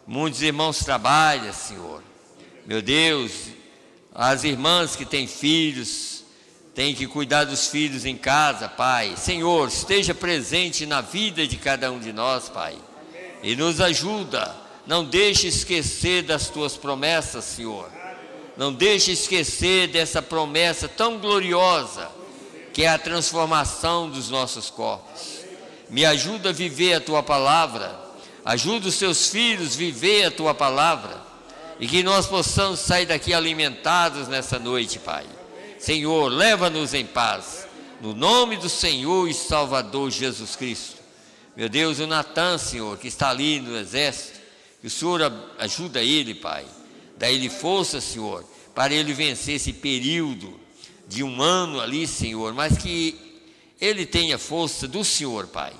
Muitos irmãos trabalham, Senhor. Meu Deus, as irmãs que têm filhos, têm que cuidar dos filhos em casa, Pai. Senhor, esteja presente na vida de cada um de nós, Pai. E nos ajuda. Não deixe esquecer das Tuas promessas, Senhor. Não deixe esquecer dessa promessa tão gloriosa, que é a transformação dos nossos corpos. Me ajuda a viver a Tua palavra. Ajuda os Teus filhos a viver a Tua palavra. E que nós possamos sair daqui alimentados nessa noite, Pai. Senhor, leva-nos em paz. No nome do Senhor e Salvador Jesus Cristo. Meu Deus, o Natan, Senhor, que está ali no exército, que o Senhor ajuda ele, Pai. Dá ele força, Senhor, para ele vencer esse período de um ano ali, Senhor. Mas que ele tenha força do Senhor, Pai,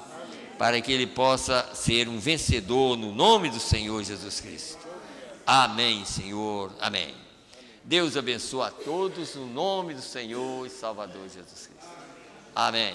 para que ele possa ser um vencedor no nome do Senhor Jesus Cristo. Amém, Senhor. Amém. Deus abençoe a todos no nome do Senhor e Salvador Jesus Cristo. Amém.